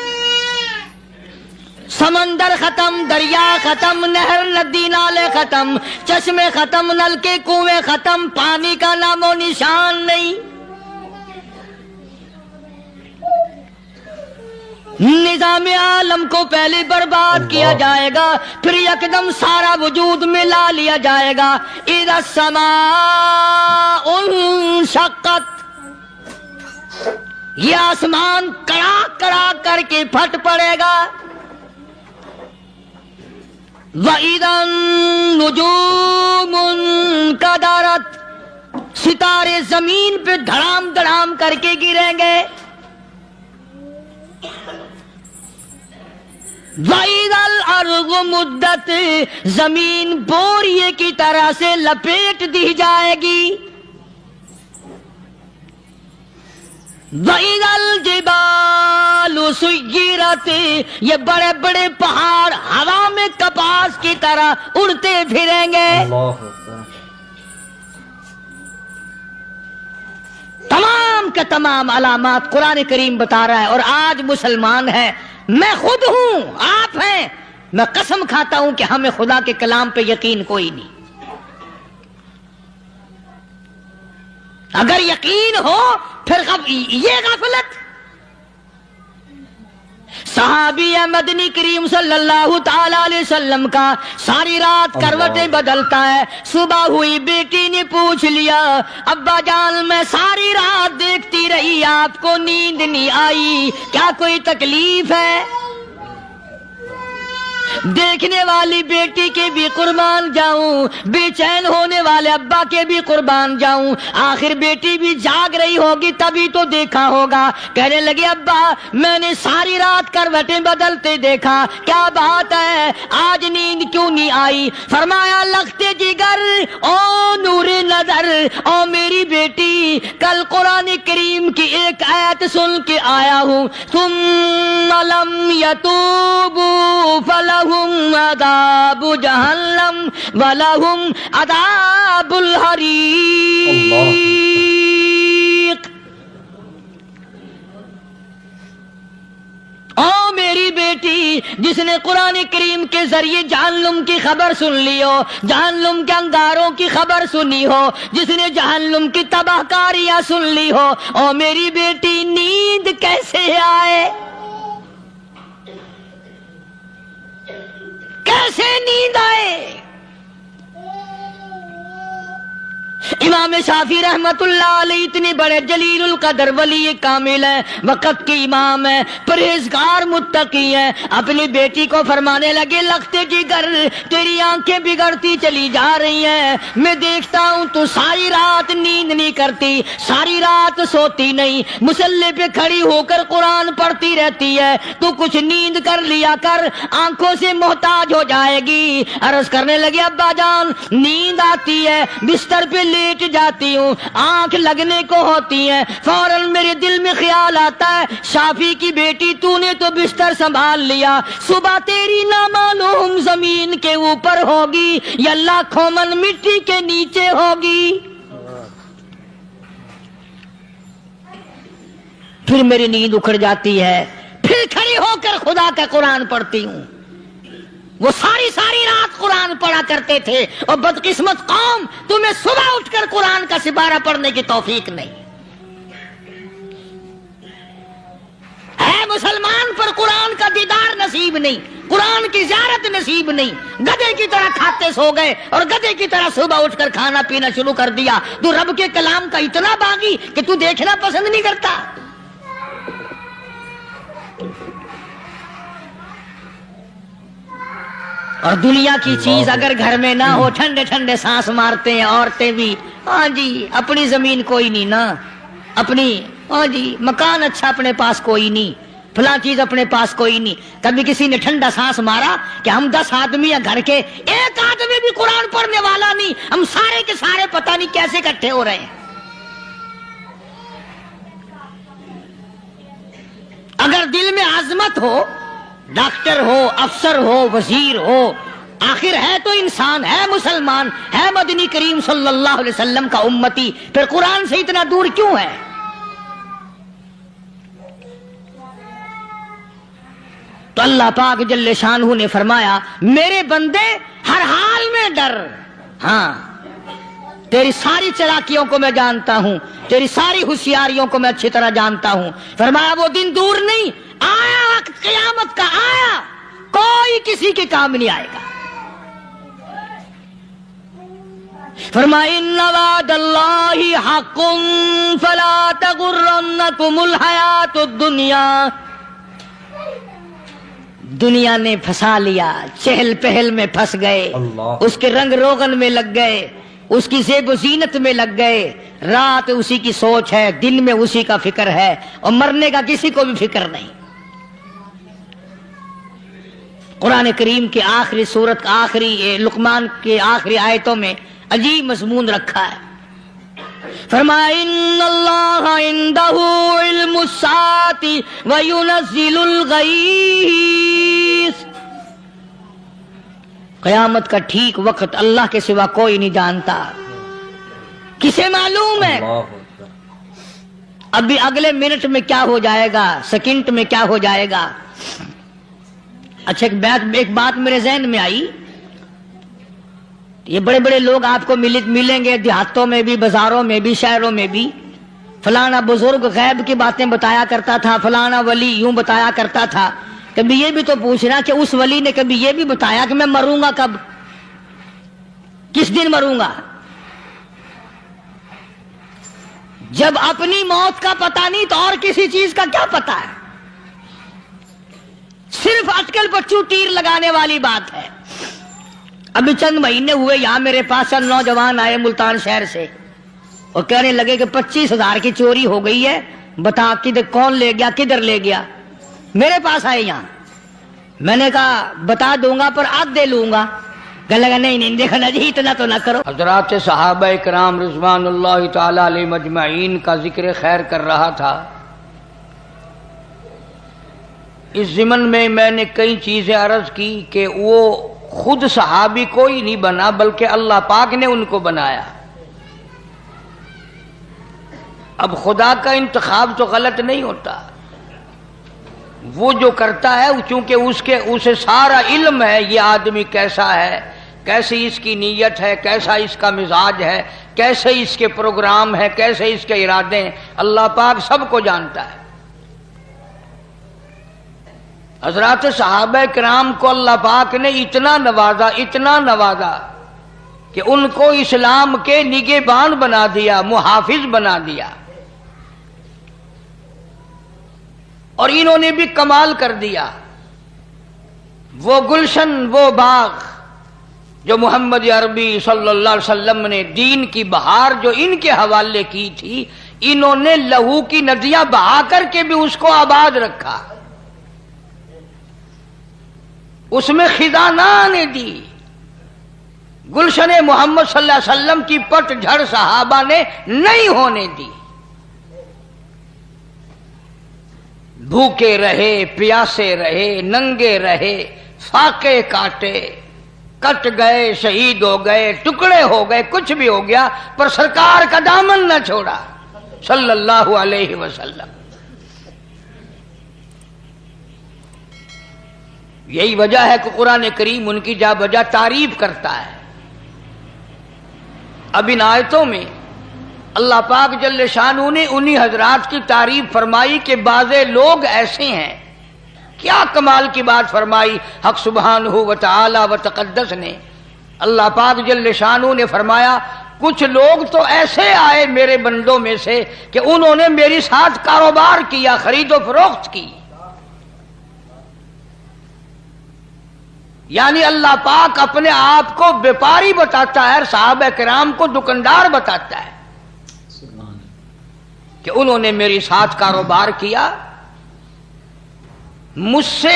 Speaker 3: سمندر ختم، دریا ختم، نہر ندی نالے ختم، چشمے ختم، نلکے کنویں ختم، پانی کا نام و نشان نہیں۔ نظام عالم کو پہلے برباد کیا جائے گا، پھر یکدم سارا وجود ملا لیا جائے گا. اذا السماء انشقت، یہ آسمان کڑا کڑا کر کے پھٹ پڑے گا. وَإِذَا النُّجُومُ انْكَدَرَتْ، ستارے زمین پہ دھڑام دھڑام کر کے گریں گے. وَإِذَا الْأَرْضُ مُدَّتْ، زمین بوریے کی طرح سے لپیٹ دی جائے گی. وَإِذَا الْجِبَالُ سُيِّرَتْ، یہ بڑے بڑے پہاڑ ہوا میں کپاس کی طرح اڑتے پھریں گے.
Speaker 4: اللہ اکبر.
Speaker 3: تمام کے تمام علامات قرآن کریم بتا رہا ہے. اور آج مسلمان ہے، میں خود ہوں، آپ ہیں، میں قسم کھاتا ہوں کہ ہمیں خدا کے کلام پہ یقین کوئی نہیں. اگر یقین ہو پھر یہ غفلت. صحابی مدنی کریم صلی اللہ تعالی علیہ وسلم کا ساری رات کروٹیں بدلتا ہے. صبح ہوئی بیٹی نے پوچھ لیا، ابا جان میں ساری رات دیکھتی رہی، آپ کو نیند نہیں آئی، کیا کوئی تکلیف ہے؟ دیکھنے والی بیٹی کے بھی قربان جاؤں، بے چین ہونے والے ابا کے بھی قربان جاؤں. آخر بیٹی بھی جاگ رہی ہوگی تبھی تو دیکھا ہوگا. کہنے لگے ابا میں نے ساری رات کروٹیں بدلتے دیکھا، کیا بات ہے، آج نیند کیوں نہیں آئی؟ فرمایا لختے جگر او نور نظر، او میری بیٹی کل قرآن کریم کی ایک آیت سن کے آیا ہوں، ثم لم یتوبوا فلہم عذاب جہنم ولہم عذاب الحریق. او میری بیٹی جس نے قرآن کریم کے ذریعے جہنم کی خبر سن لی ہو، جہنم کے انگاروں کی خبر سنی ہو، جس نے جہنم کی تباہ کاریاں سن لی ہو، او میری بیٹی نیند کیسے آئے؟ کیسے نیند آئے؟ امام شافعی رحمت اللہ علیہ اتنے بڑے جلیل القدر ولی کامل ہیں، وقت کے امام ہیں، پرہیزگار متقی ہیں. اپنی بیٹی کو فرمانے لگے لختے جگر تیری آنکھیں بگڑتی چلی جا رہی ہیں، میں دیکھتا ہوں تو ساری رات نیند نہیں کرتی، ساری رات سوتی نہیں، مصلی پہ کھڑی ہو کر قرآن پڑھتی رہتی ہے، تو کچھ نیند کر لیا کر، آنکھوں سے محتاج ہو جائے گی. عرض کرنے لگے ابا جان نیند آتی ہے، بستر پہ لیٹ جاتی ہوں، آنکھ لگنے کو ہوتی ہے، فوراً میرے دل میں خیال آتا ہے شافی کی بیٹی تو نے تو بستر سنبھال لیا، صبح تیری نامعلوم زمین کے اوپر ہوگی یا لاکھوں من مٹی کے نیچے ہوگی. پھر میری نیند اکھڑ جاتی ہے، پھر کھڑی ہو کر خدا کا قرآن پڑھتی ہوں. وہ ساری رات قرآن پڑھا کرتے تھے، اور بدقسمت قوم تمہیں صبح اٹھ کر قرآن کا سپارہ پڑھنے کی توفیق نہیں ہے. مسلمان پر قرآن کا دیدار نصیب نہیں، قرآن کی زیارت نصیب نہیں. گدھے کی طرح کھاتے سو گئے اور گدھے کی طرح صبح اٹھ کر کھانا پینا شروع کر دیا. تو رب کے کلام کا اتنا باغی کہ تو دیکھنا پسند نہیں کرتا. اور دنیا کی چیز اگر گھر میں نہ ہو، ٹھنڈے ٹھنڈے سانس مارتے ہیں عورتیں بھی. ہاں جی اپنی زمین کوئی نہیں نا، اپنی ہاں جی مکان اچھا اپنے پاس کوئی نہیں، فلاں چیز اپنے پاس کوئی نہیں. کبھی کسی نے ٹھنڈا سانس مارا کہ ہم 10 آدمی ہیں گھر کے، ایک آدمی بھی قرآن پڑھنے والا نہیں، ہم سارے کے سارے پتہ نہیں کیسے اکٹھے ہو رہے ہیں. اگر دل میں عظمت ہو، ڈاکٹر ہو، افسر ہو، وزیر ہو، آخر ہے تو انسان، ہے مسلمان، ہے مدنی کریم صلی اللہ علیہ وسلم کا امتی، پھر قرآن سے اتنا دور کیوں ہے؟ تو اللہ پاک جل شانہ نے فرمایا میرے بندے ہر حال میں ڈر. ہاں تیری ساری چلاکیوں کو میں جانتا ہوں، تیری ساری ہوشیاریوں کو میں اچھی طرح جانتا ہوں. فرمایا وہ دن دور نہیں، آیا وقت وقت قیامت کا آیا کوئی کسی کے کام نہیں آئے گا. فرمایا ان وعد اللہ حق فلا تغرنکم الحیات الدنیا. دنیا نے پھنسا لیا، چہل پہل میں پھنس گئے،
Speaker 4: اللہ.
Speaker 3: اس کے رنگ روغن میں لگ گئے، اس کی زیب و زینت میں لگ گئے. رات اسی کی سوچ ہے، دن میں اسی کا فکر ہے، اور مرنے کا کسی کو بھی فکر نہیں. قرآن کریم کے آخری سورت آخری لقمان کے آخری آیتوں میں عجیب مضمون رکھا ہے. فرمایا ان اللہ عندہ علم الساعۃ وینزل الغیث. قیامت کا ٹھیک وقت اللہ کے سوا کوئی نہیں جانتا. کسے معلوم ہے
Speaker 4: اللہ اکبر.
Speaker 3: ابھی اگلے منٹ میں کیا ہو جائے گا، سیکنڈ میں کیا ہو جائے گا. اچھا ایک بات میرے ذہن میں آئی. یہ بڑے بڑے لوگ آپ کو ملیں گے دیہاتوں میں بھی، بازاروں میں بھی، شہروں میں بھی. فلانا بزرگ غیب کی باتیں بتایا کرتا تھا، فلانا ولی یوں بتایا کرتا تھا. کبھی یہ بھی تو پوچھنا کہ اس ولی نے کبھی یہ بھی بتایا کہ میں مروں گا کب، کس دن مروں گا. جب اپنی موت کا پتہ نہیں تو اور کسی چیز کا کیا پتہ ہے. صرف اٹکل پچو تیر لگانے والی بات ہے. ابھی چند مہینے ہوئے یہاں میرے پاس چند نوجوان آئے ملتان شہر سے اور کہنے لگے کہ 25,000 کی چوری ہو گئی ہے، بتا کدھر کون لے گیا، کدھر لے گیا. میرے پاس آئے یہاں. میں نے کہا بتا دوں گا پر آدھے لوں گا. کہنے لگا نہیں دیکھنا جی اتنا تو نہ کرو.
Speaker 1: حضرات صحابہ کرام رضوان اللہ تعالی علیہ مجمعین کا ذکر خیر کر رہا تھا. اس ضمن میں نے کئی چیزیں عرض کی کہ وہ خود صحابی کوئی نہیں بنا بلکہ اللہ پاک نے ان کو بنایا. اب خدا کا انتخاب تو غلط نہیں ہوتا. وہ جو کرتا ہے چونکہ اسے سارا علم ہے یہ آدمی کیسا ہے، کیسی اس کی نیت ہے، کیسا اس کا مزاج ہے، کیسے اس کے پروگرام ہے، کیسے اس کے ارادے ہیں. اللہ پاک سب کو جانتا ہے. حضرات صحابہ کرام کو اللہ پاک نے اتنا نوازا کہ ان کو اسلام کے نگہبان بنا دیا، محافظ بنا دیا. اور انہوں نے بھی کمال کر دیا. وہ گلشن، وہ باغ جو محمد عربی صلی اللہ علیہ وسلم نے دین کی بہار جو ان کے حوالے کی تھی، انہوں نے لہو کی ندیاں بہا کر کے بھی اس کو آباد رکھا. اس میں خزانہ نے دی. گلشن محمد صلی اللہ علیہ وسلم کی پٹ جھڑ صحابہ نے نہیں ہونے دی. بھوکے رہے، پیاسے رہے، ننگے رہے، فاقے کاٹے، کٹ گئے، شہید ہو گئے، ٹکڑے ہو گئے، کچھ بھی ہو گیا، پر سرکار کا دامن نہ چھوڑا صلی اللہ علیہ وسلم. یہی وجہ ہے کہ قرآن کریم ان کی جا بجا تعریف کرتا ہے. اب ان آیتوں میں اللہ پاک جل شانہ نے انہی حضرات کی تعریف فرمائی کہ بعض لوگ ایسے ہیں. کیا کمال کی بات فرمائی حق سبحانہ و تعالی و تقدس نے. اللہ پاک جل شانہ نے فرمایا کچھ لوگ تو ایسے آئے میرے بندوں میں سے کہ انہوں نے میری ساتھ کاروبار کیا، خرید و فروخت کی. یعنی اللہ پاک اپنے آپ کو بیپاری بتاتا ہے، صحابہ کرام کو دکاندار بتاتا ہے کہ انہوں نے میری ساتھ کاروبار کیا، مجھ سے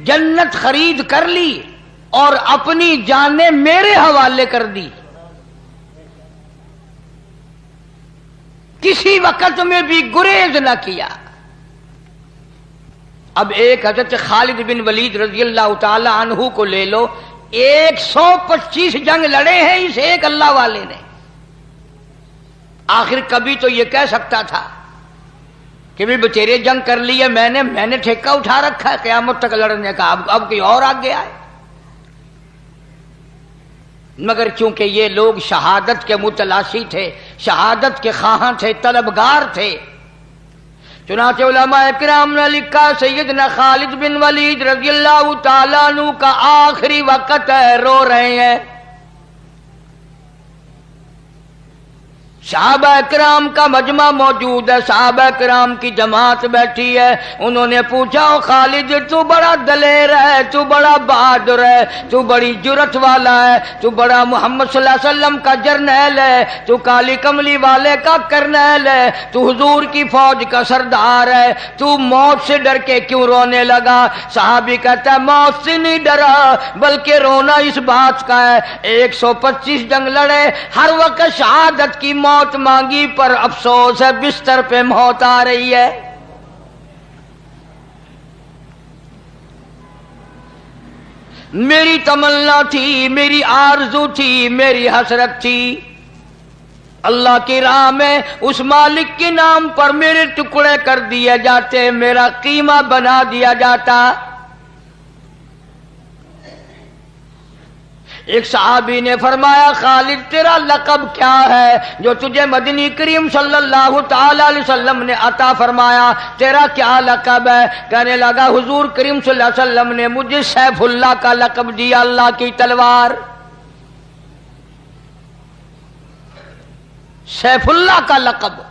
Speaker 1: جنت خرید کر لی اور اپنی جانیں میرے حوالے کر دی. کسی وقت میں بھی گریز نہ کیا. اب ایک حضرت خالد بن ولید رضی اللہ تعالی عنہ کو لے لو، 125 جنگ لڑے ہیں اس ایک اللہ والے نے. آخر کبھی تو یہ کہہ سکتا تھا کہ بھی بچیرے جنگ کر لی ہے میں نے ٹھیکہ اٹھا رکھا ہے قیامت تک لڑنے کا، اب کوئی اور آگے آئے. مگر چونکہ یہ لوگ شہادت کے متلاشی تھے، شہادت کے خواہاں تھے، طلبگار تھے، چنانچہ علماء کرام نے لکھا سیدنا خالد بن ولید رضی اللہ تعالیٰ عنہ کا آخری وقت ہے، رو رہے ہیں. صحابہ کرام کا مجمع موجود ہے، صحابہ کرام کی جماعت بیٹھی ہے. انہوں نے پوچھا خالد تو بڑا دلیر ہے، تو بڑا بہادر ہے، تو بڑی جرت والا ہے، تو بڑا محمد صلی اللہ علیہ وسلم کا جرنیل ہے، تو کالی کملی والے کا کرنیل ہے، تو حضور کی فوج کا سردار ہے، تو موت سے ڈر کے کیوں رونے لگا؟ صحابی کہتا ہے موت سے نہیں ڈرا بلکہ رونا اس بات کا ہے 125 جنگ لڑے، ہر وقت شہادت کی موت مانگی پر افسوس ہے بستر پہ موت آ رہی ہے. میری تمنا تھی، میری آرزو تھی، میری حسرت تھی اللہ کی راہ میں اس مالک کے نام پر میرے ٹکڑے کر دیے جاتے، میرا قیمہ بنا دیا جاتا. ایک صحابی نے فرمایا خالد تیرا لقب کیا ہے جو تجھے مدنی کریم صلی اللہ تعالی علیہ وسلم نے عطا فرمایا؟ تیرا کیا لقب ہے؟ کہنے لگا حضور کریم صلی اللہ علیہ وسلم نے مجھے سیف اللہ کا لقب دیا، اللہ کی تلوار. سیف اللہ کا لقب،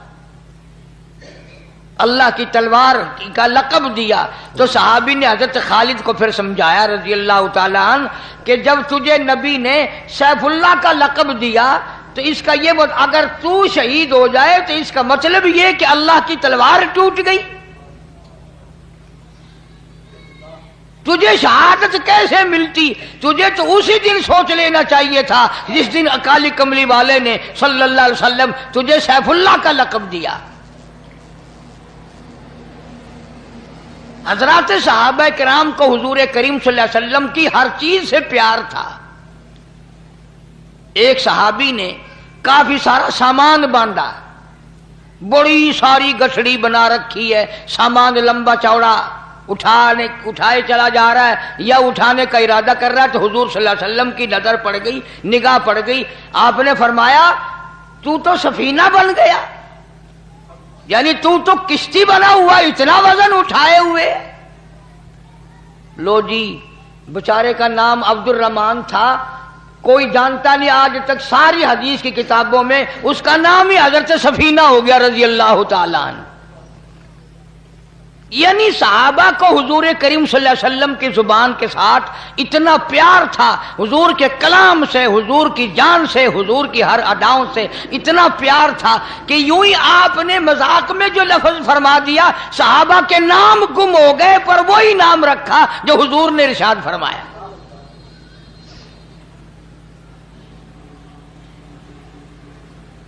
Speaker 1: اللہ کی تلوار کا لقب دیا. تو صحابی نے حضرت خالد کو پھر سمجھایا رضی اللہ تعالیٰ عنہ کہ جب تجھے نبی نے سیف اللہ کا لقب دیا تو اس کا یہ اگر تو شہید ہو جائے تو اس کا مطلب یہ کہ اللہ کی تلوار ٹوٹ گئی. تجھے شہادت کیسے ملتی؟ تجھے تو اسی دن سوچ لینا چاہیے تھا جس دن اکالی کملی والے نے صلی اللہ علیہ وسلم تجھے سیف اللہ کا لقب دیا. حضرات صحابہ کرام کو حضور کریم صلی اللہ علیہ وسلم کی ہر چیز سے پیار تھا. ایک صحابی نے کافی سارا سامان باندھا، بڑی ساری گٹھڑی بنا رکھی ہے، سامان لمبا چوڑا اٹھائے چلا جا رہا ہے یا اٹھانے کا ارادہ کر رہا ہے. تو حضور صلی اللہ علیہ وسلم کی نظر پڑ گئی، نگاہ پڑ گئی. آپ نے فرمایا تو سفینہ بن گیا، یعنی تو کشتی بنا ہوا، اتنا وزن اٹھائے ہوئے. لو جی، بیچارے کا نام عبد الرحمن تھا، کوئی جانتا نہیں آج تک. ساری حدیث کی کتابوں میں اس کا نام ہی حضرت سفینہ ہو گیا رضی اللہ تعالیٰ عنہ. یعنی صحابہ کو حضور کریم صلی اللہ علیہ وسلم کی زبان کے ساتھ اتنا پیار تھا، حضور کے کلام سے، حضور کی جان سے، حضور کی ہر اداؤں سے اتنا پیار تھا کہ یوں ہی آپ نے مذاق میں جو لفظ فرما دیا صحابہ کے نام گم ہو گئے پر وہی نام رکھا جو حضور نے ارشاد فرمایا.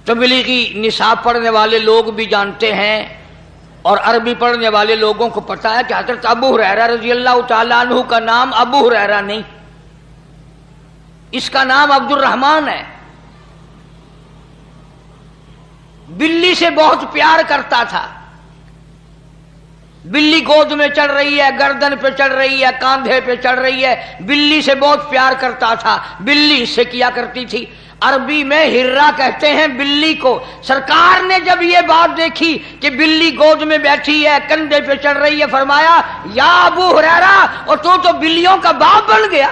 Speaker 1: تبلیغی نصاب پڑھنے والے لوگ بھی جانتے ہیں اور عربی پڑھنے والے لوگوں کو پتہ ہے کہ حضرت ابو ہریرہ رضی اللہ تعالیٰ عنہ کا نام ابو ہریرہ نہیں، اس کا نام عبد الرحمن ہے. بلی سے بہت پیار کرتا تھا. بلی گود میں چڑھ رہی ہے، گردن پہ چڑھ رہی ہے، کاندھے پہ چڑھ رہی ہے، بلی سے بہت پیار کرتا تھا. بلی اس سے کیا کرتی تھی؟ عربی میں ہرہ کہتے ہیں بلی کو. سرکار نے جب یہ بات دیکھی کہ بلی گود میں بیٹھی ہے، کندھے پہ چڑھ رہی ہے، فرمایا یا ابو ہریرہ، اور تو بلیوں کا باپ بن گیا.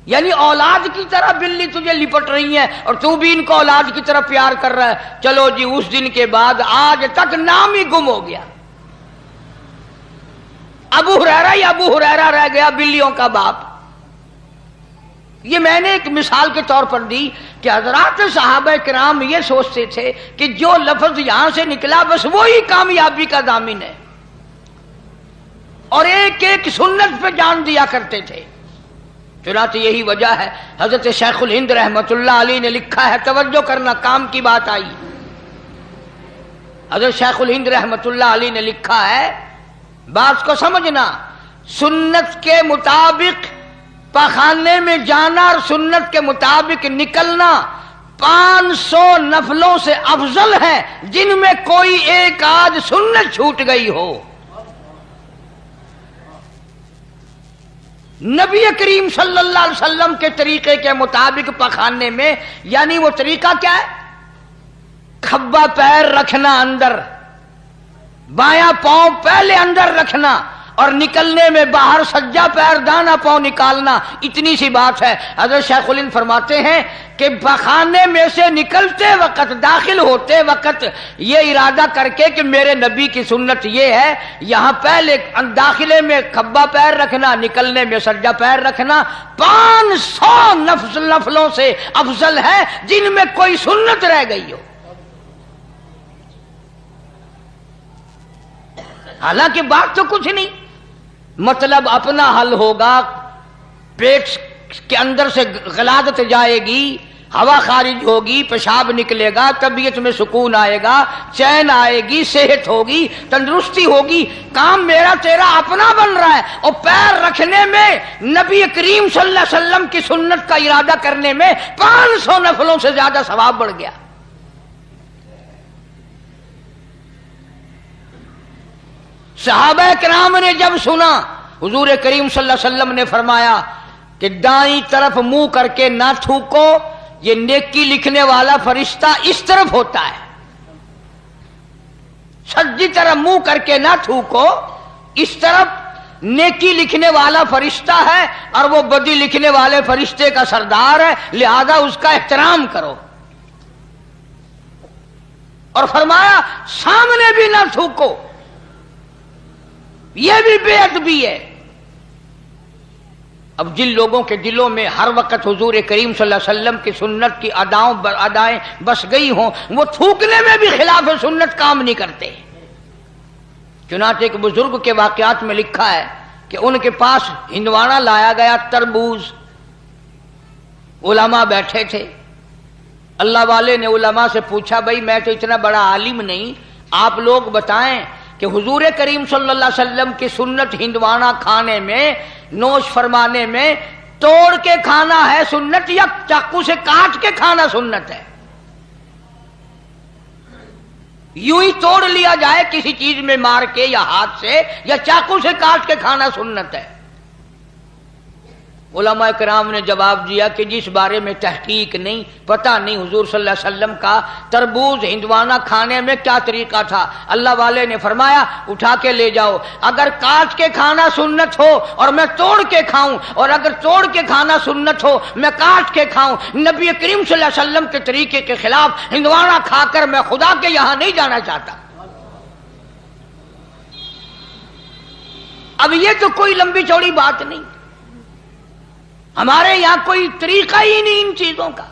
Speaker 1: یعنی اولاد کی طرح بلی تجھے لپٹ رہی ہیں اور تو بھی ان کو اولاد کی طرح پیار کر رہا ہے. چلو جی، اس دن کے بعد آج تک نام ہی گم ہو گیا. ابو ہریرہ ہی ابو ہریرہ رہ گیا، بلیوں کا باپ. یہ میں نے ایک مثال کے طور پر دی کہ حضرات صحابہ کرام یہ سوچتے تھے کہ جو لفظ یہاں سے نکلا بس وہی کامیابی کا ضامن ہے، اور ایک ایک سنت پہ جان دیا کرتے تھے. چنانچہ یہی وجہ ہے حضرت شیخ الہند رحمۃ اللہ علیہ نے لکھا ہے، توجہ کرنا، کام کی بات آئی. حضرت شیخ الہند رحمۃ اللہ علیہ نے لکھا ہے، بات کو سمجھنا، سنت کے مطابق پخانے میں جانا اور سنت کے مطابق نکلنا 500 نفلوں سے افضل ہے جن میں کوئی ایک آدھ سنت چھوٹ گئی ہو. نبی کریم صلی اللہ علیہ وسلم کے طریقے کے مطابق پخانے میں، یعنی وہ طریقہ کیا ہے؟ کھبا پیر رکھنا اندر، بایاں پاؤں پہلے اندر رکھنا اور نکلنے میں باہر سجا پیر دانا پاؤں نکالنا، اتنی سی بات ہے۔ حضرت شیخ الہند فرماتے ہیں کہ خانے میں سے نکلتے وقت، داخل ہوتے وقت یہ ارادہ کر کے کہ میرے نبی کی سنت یہ ہے، یہاں پہلے داخلے میں کھبا پیر رکھنا، نکلنے میں سجا پیر رکھنا 500 نفلوں سے افضل ہے جن میں کوئی سنت رہ گئی ہو۔ حالانکہ بات تو کچھ نہیں، مطلب اپنا حل ہوگا، پیٹ کے اندر سے غلازت جائے گی، ہوا خارج ہوگی، پیشاب نکلے گا، طبیعت میں سکون آئے گا، چین آئے گی، صحت ہوگی، تندرستی ہوگی، کام میرا تیرا اپنا بن رہا ہے۔ اور پیر رکھنے میں نبی کریم صلی اللہ علیہ وسلم کی سنت کا ارادہ کرنے میں 500 نفلوں سے زیادہ ثواب بڑھ گیا۔ صحابہ کرام نے جب سنا، حضور کریم صلی اللہ علیہ وسلم نے فرمایا کہ دائیں طرف منہ کر کے نہ تھوکو، یہ نیکی لکھنے والا فرشتہ اس طرف ہوتا ہے۔ سجی طرف منہ کر کے نہ تھوکو، اس طرف نیکی لکھنے والا فرشتہ ہے اور وہ بدی لکھنے والے فرشتے کا سردار ہے، لہذا اس کا احترام کرو۔ اور فرمایا سامنے بھی نہ تھوکو، یہ بھی بے ادبی ہے۔ اب جن لوگوں کے دلوں میں ہر وقت حضور کریم صلی اللہ علیہ وسلم کی سنت کی ادائیں بس گئی ہوں، وہ تھوکنے میں بھی خلاف سنت کام نہیں کرتے۔ چنانچہ ایک بزرگ کے واقعات میں لکھا ہے کہ ان کے پاس ہندوانا لایا گیا، تربوز، علماء بیٹھے تھے۔ اللہ والے نے علماء سے پوچھا، بھائی میں تو اتنا بڑا عالم نہیں، آپ لوگ بتائیں کہ حضور کریم صلی اللہ علیہ وسلم کی سنت ہندوانا کھانے میں، نوش فرمانے میں توڑ کے کھانا ہے سنت یا چاقو سے کاٹ کے کھانا سنت ہے؟ یوں ہی توڑ لیا جائے کسی چیز میں مار کے یا ہاتھ سے، یا چاقو سے کاٹ کے کھانا سنت ہے؟ علماء کرام نے جواب دیا کہ جس بارے میں تحقیق نہیں، پتہ نہیں حضور صلی اللہ علیہ وسلم کا تربوز ہندوانا کھانے میں کیا طریقہ تھا۔ اللہ والے نے فرمایا اٹھا کے لے جاؤ، اگر کاٹ کے کھانا سنت ہو اور میں توڑ کے کھاؤں، اور اگر توڑ کے کھانا سنت ہو میں کاٹ کے کھاؤں، نبی کریم صلی اللہ علیہ وسلم کے طریقے کے خلاف ہندوانا کھا کر میں خدا کے یہاں نہیں جانا چاہتا۔ اب یہ تو کوئی لمبی چوڑی بات نہیں، ہمارے یہاں کوئی طریقہ ہی نہیں ان چیزوں کا۔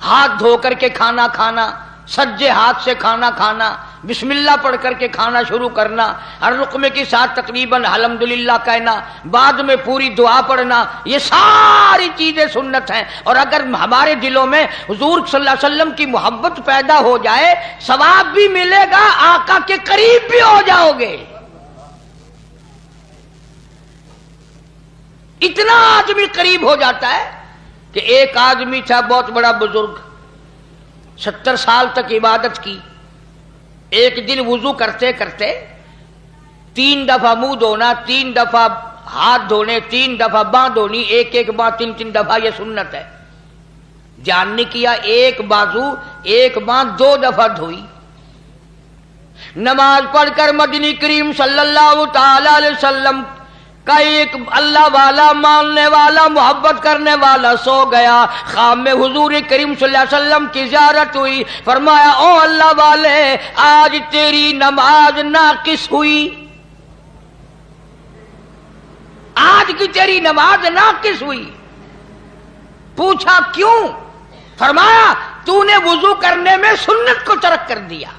Speaker 1: ہاتھ دھو کر کے کھانا کھانا، سجے ہاتھ سے کھانا کھانا، بسم اللہ پڑھ کر کے کھانا شروع کرنا، ہر رقمے کے ساتھ تقریباً الحمدللہ کہنا، بعد میں پوری دعا پڑھنا، یہ ساری چیزیں سنت ہیں۔ اور اگر ہمارے دلوں میں حضور صلی اللہ علیہ وسلم کی محبت پیدا ہو جائے، ثواب بھی ملے گا، آقا کے قریب بھی ہو جاؤ گے۔ اتنا آدمی قریب ہو جاتا ہے کہ ایک آدمی تھا بہت بڑا بزرگ، 70 سال تک عبادت کی، ایک دن وضو کرتے کرتے 3 دفعہ منہ دھونا، 3 دفعہ ہاتھ دھونے، 3 دفعہ باں دھونی، ایک باں 3 دفعہ، یہ سنت ہے۔ جان نے کیا، ایک بازو ایک باں 2 دفعہ دھوئی۔ نماز پڑھ کر مدنی کریم صلی اللہ تعالی علیہ وسلم کا ایک اللہ والا، ماننے والا، محبت کرنے والا سو گیا۔ خواب میں حضور کریم صلی اللہ علیہ وسلم کی زیارت ہوئی، فرمایا او اللہ والے، آج تیری نماز ناقص ہوئی، آج کی تیری نماز ناقص ہوئی۔ پوچھا کیوں؟ فرمایا تو نے وضو کرنے میں سنت کو ترک کر دیا۔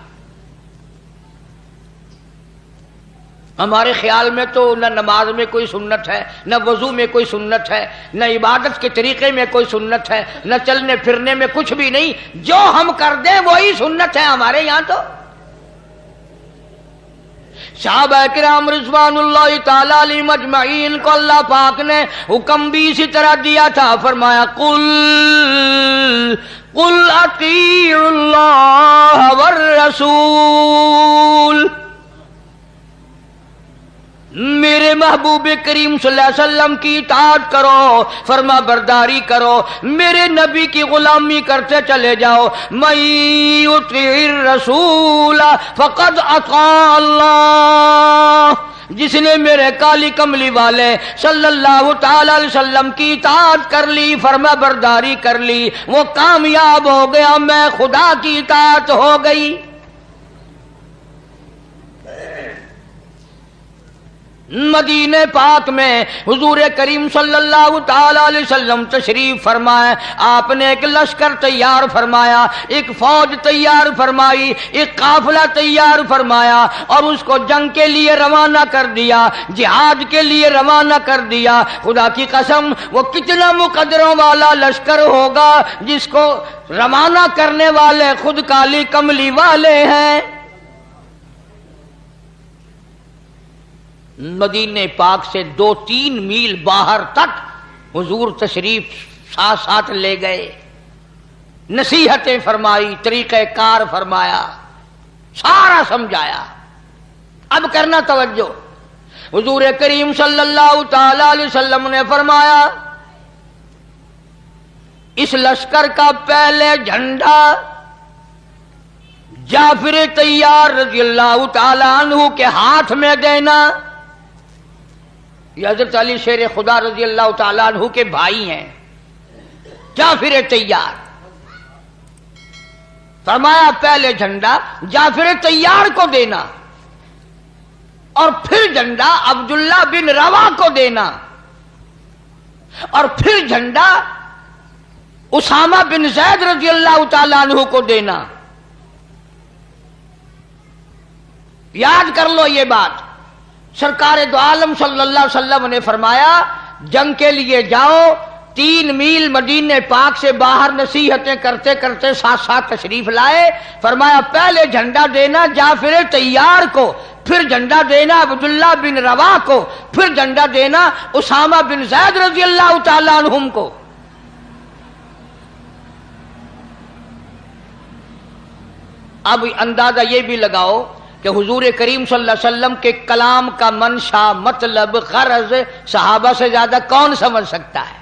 Speaker 1: ہمارے خیال میں تو نہ نماز میں کوئی سنت ہے، نہ وضو میں کوئی سنت ہے، نہ عبادت کے طریقے میں کوئی سنت ہے، نہ چلنے پھرنے میں کچھ بھی نہیں، جو ہم کر دیں وہی سنت ہے ہمارے یہاں تو۔ صحابہ کرام رضوان اللہ تعالی علیہم اجمعین کو اللہ پاک نے حکم بھی اسی طرح دیا تھا، فرمایا قل اطیعوا اللہ والرسول، میرے محبوب کریم صلی اللہ علیہ وسلم کی اطاعت کرو، فرما برداری کرو، میرے نبی کی غلامی کرتے چلے جاؤ۔ من یطع الرسول فقد اطاع اللہ، جس نے میرے کالی کملی والے صلی اللہ تعالی علیہ وسلم کی اطاعت کر لی، فرما برداری کر لی، وہ کامیاب ہو گیا، میں خدا کی اطاعت ہو گئی۔ مدینہ پاک میں حضور کریم صلی اللہ تعالی علیہ وسلم تشریف فرمائے، آپ نے ایک لشکر تیار فرمایا، ایک فوج تیار فرمائی، ایک قافلہ تیار فرمایا اور اس کو جنگ کے لیے روانہ کر دیا، جہاد کے لیے روانہ کر دیا۔ خدا کی قسم وہ کتنا مقدروں والا لشکر ہوگا جس کو روانہ کرنے والے خود کالی کملی والے ہیں۔ مدینہ پاک سے 2-3 میل باہر تک حضور تشریف ساتھ ساتھ لے گئے، نصیحتیں فرمائی، طریقہ کار فرمایا، سارا سمجھایا۔ اب کرنا توجہ، حضور کریم صلی اللہ تعالی علیہ وسلم نے فرمایا اس لشکر کا پہلے جھنڈا جعفر طیار رضی اللہ تعالی عنہ کے ہاتھ میں دینا۔ یہ حضرت علی شیر خدا رضی اللہ تعالیٰ عنہ کے بھائی ہیں، جعفر طیار۔ فرمایا پہلے جھنڈا جعفر طیار کو دینا اور پھر جھنڈا عبداللہ بن روا کو دینا اور پھر جھنڈا اسامہ بن زید رضی اللہ تعالیٰ عنہ کو دینا۔ یاد کر لو یہ بات، سرکار دو عالم صلی اللہ علیہ وسلم نے فرمایا جنگ کے لیے جاؤ، 3 میل مدینہ پاک سے باہر نصیحتیں کرتے کرتے ساتھ ساتھ تشریف لائے۔ فرمایا پہلے جھنڈا دینا جعفر طیار کو، پھر جھنڈا دینا عبداللہ بن روا کو، پھر جھنڈا دینا اسامہ بن زید رضی اللہ تعالیٰ عنہم کو۔ اب اندازہ یہ بھی لگاؤ کہ حضور کریم صلی اللہ علیہ وسلم کے کلام کا منشا، مطلب، غرض صحابہ سے زیادہ کون سمجھ سکتا ہے؟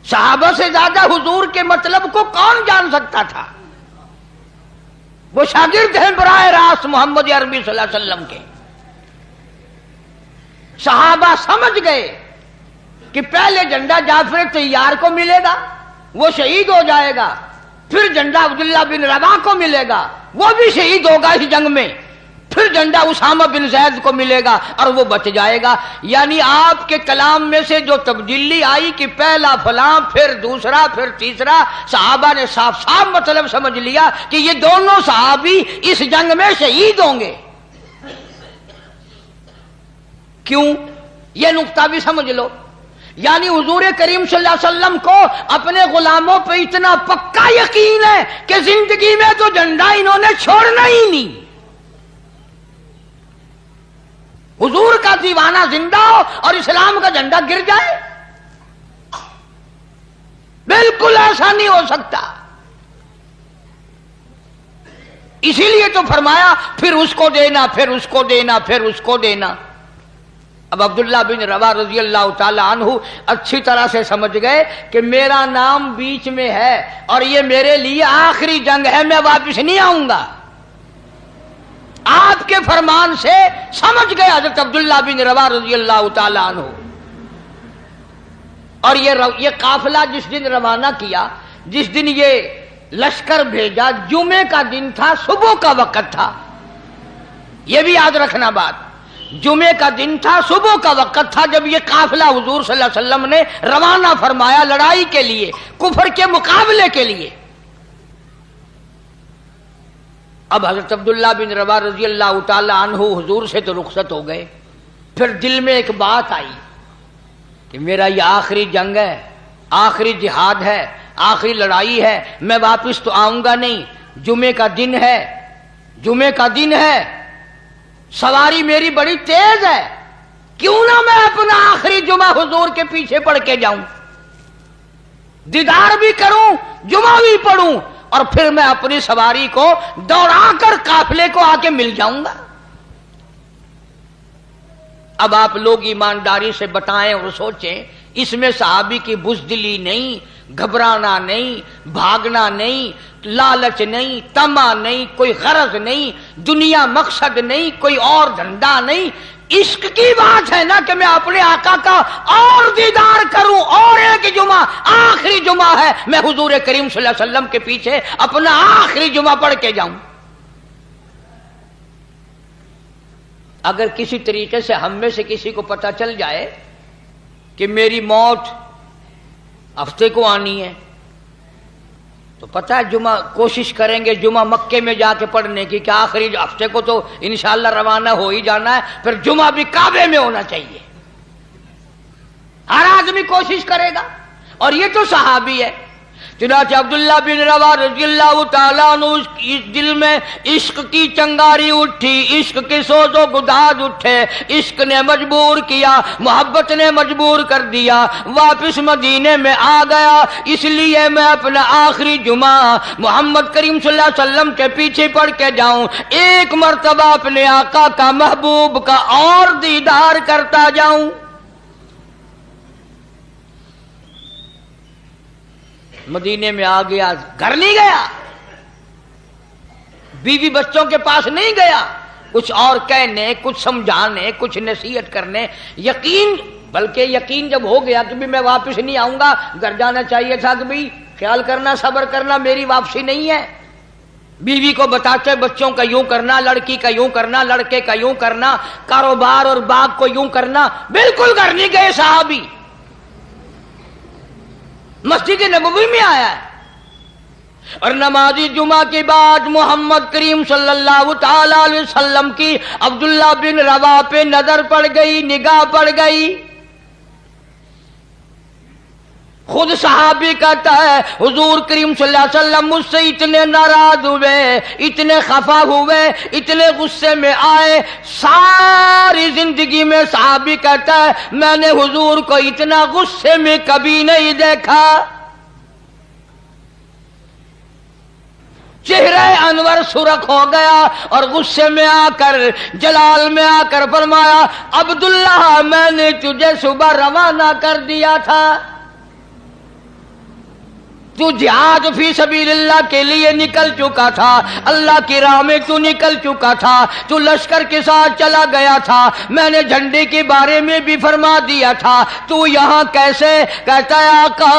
Speaker 1: صحابہ سے زیادہ حضور کے مطلب کو کون جان سکتا تھا؟ وہ شاگرد ہیں براہ راست محمد عربی صلی اللہ علیہ وسلم کے۔ صحابہ سمجھ گئے کہ پہلے جھنڈا جعفر طیار کو ملے گا، وہ شہید ہو جائے گا، پھر جھنڈا عبداللہ بن روا کو ملے گا، وہ بھی شہید ہوگا اس جنگ میں، پھر جھنڈا اسامہ بن زید کو ملے گا اور وہ بچ جائے گا۔ یعنی آپ کے کلام میں سے جو تبدیلی آئی کہ پہلا فلاں، پھر دوسرا، پھر تیسرا، صحابہ نے صاف صاف مطلب سمجھ لیا کہ یہ دونوں صحابی اس جنگ میں شہید ہوں گے۔ کیوں؟ یہ نقطہ بھی سمجھ لو، یعنی حضور کریم صلی اللہ علیہ وسلم کو اپنے غلاموں پہ اتنا پکا یقین ہے کہ زندگی میں تو جھنڈا انہوں نے چھوڑنا ہی نہیں۔ حضور کا دیوانہ زندہ ہو اور اسلام کا جھنڈا گر جائے، بالکل ایسا نہیں ہو سکتا۔ اسی لیے تو فرمایا پھر اس کو دینا، پھر اس کو دینا، پھر اس کو دینا۔ اب عبداللہ بن روا رضی اللہ تعالی عنہ اچھی طرح سے سمجھ گئے کہ میرا نام بیچ میں ہے اور یہ میرے لیے آخری جنگ ہے، میں واپس نہیں آؤں گا۔ آپ کے فرمان سے سمجھ گئے حضرت عبداللہ بن روا رضی اللہ تعالی عنہ۔ اور یہ قافلہ جس دن روانہ کیا، جس دن یہ لشکر بھیجا، جمعے کا دن تھا، صبح کا وقت تھا، یہ بھی یاد رکھنا بات، جمعے کا دن تھا، صبح کا وقت تھا جب یہ قافلہ حضور صلی اللہ علیہ وسلم نے روانہ فرمایا لڑائی کے لیے، کفر کے مقابلے کے لیے۔ اب حضرت عبداللہ بن روا رضی اللہ تعالی عنہ حضور سے تو رخصت ہو گئے، پھر دل میں ایک بات آئی کہ میرا یہ آخری جنگ ہے، آخری جہاد ہے، آخری لڑائی ہے، میں واپس تو آؤں گا نہیں، جمعے کا دن ہے، جمعے کا دن ہے، سواری میری بڑی تیز ہے، کیوں نہ میں اپنا آخری جمعہ حضور کے پیچھے پڑھ کے جاؤں، دیدار بھی کروں، جمعہ بھی پڑھوں، اور پھر میں اپنی سواری کو دوڑا کر قافلے کو آ کے مل جاؤں گا۔ اب آپ لوگ ایمانداری سے بتائیں اور سوچیں، اس میں صحابی کی بزدلی نہیں، گھبرانا نہیں، بھاگنا نہیں، لالچ نہیں، طمع نہیں، کوئی غرض نہیں، دنیا مقصد نہیں، کوئی اور دھندا نہیں، عشق کی بات ہے نا کہ میں اپنے آقا کا اور دیدار کروں، اور ایک جمعہ آخری جمعہ ہے میں حضور کریم صلی اللہ علیہ وسلم کے پیچھے اپنا آخری جمعہ پڑھ کے جاؤں۔ اگر کسی طریقے سے ہم میں سے کسی کو پتہ چل جائے کہ میری موت ہفتے کو آنی ہے تو پتہ ہے جمعہ کوشش کریں گے جمعہ مکے میں جا کے پڑھنے کی، کہ آخری ہفتے کو تو انشاءاللہ روانہ ہو ہی جانا ہے، پھر جمعہ بھی کعبے میں ہونا چاہیے، ہر آدمی کوشش کرے گا۔ اور یہ تو صحابی ہے۔ چنانچہ عبداللہ بن روا رضی اللہ تعالیٰ عنہ اس دل میں عشق کی چنگاری اٹھی، عشق کے سوز و گداز اٹھے، عشق نے مجبور کیا، محبت نے مجبور کر دیا، واپس مدینے میں آ گیا، اس لیے میں اپنا آخری جمعہ محمد کریم صلی اللہ علیہ وسلم کے پیچھے پڑھ کے جاؤں، ایک مرتبہ اپنے آقا کا محبوب کا اور دیدار کرتا جاؤں۔ مدینے میں آ گیا، گھر نہیں گیا، بیوی بچوں کے پاس نہیں گیا، کچھ اور کہنے، کچھ سمجھانے، کچھ نصیحت کرنے، یقین، بلکہ یقین جب ہو گیا کہ بھی میں واپس نہیں آؤں گا، گھر جانا چاہیے تھا کہ بھی خیال کرنا، صبر کرنا، میری واپسی نہیں ہے۔ بیوی کو بتاتے بچوں کا یوں کرنا، لڑکی کا یوں کرنا، لڑکے کا یوں کرنا، کاروبار اور باغ کو یوں کرنا، بالکل گھر نہیں گئے صحابی، مسجد نبوی میں آیا ہے۔ اور نماز جمعہ کے بعد محمد کریم صلی اللہ تعالی علیہ وسلم کی عبداللہ بن روا پہ نظر پڑ گئی، نگاہ پڑ گئی۔ خود صحابی کہتا ہے حضور کریم صلی اللہ علیہ وسلم مجھ سے اتنے ناراض ہوئے، اتنے خفا ہوئے، اتنے غصے میں آئے، ساری زندگی میں صحابی کہتا ہے میں نے حضور کو اتنا غصے میں کبھی نہیں دیکھا۔ چہرہ انور سرخ ہو گیا اور غصے میں آ کر، جلال میں آ کر فرمایا عبداللہ میں نے تجھے صبح روانہ کر دیا تھا، تو جہاد فی سبیل اللہ کے لیے نکل چکا تھا، اللہ کی راہ میں تو نکل چکا تھا، تو لشکر کے ساتھ چلا گیا تھا، میں نے جھنڈے کے بارے میں بھی فرما دیا تھا، تو یہاں کیسے؟ کہتا ہے آقا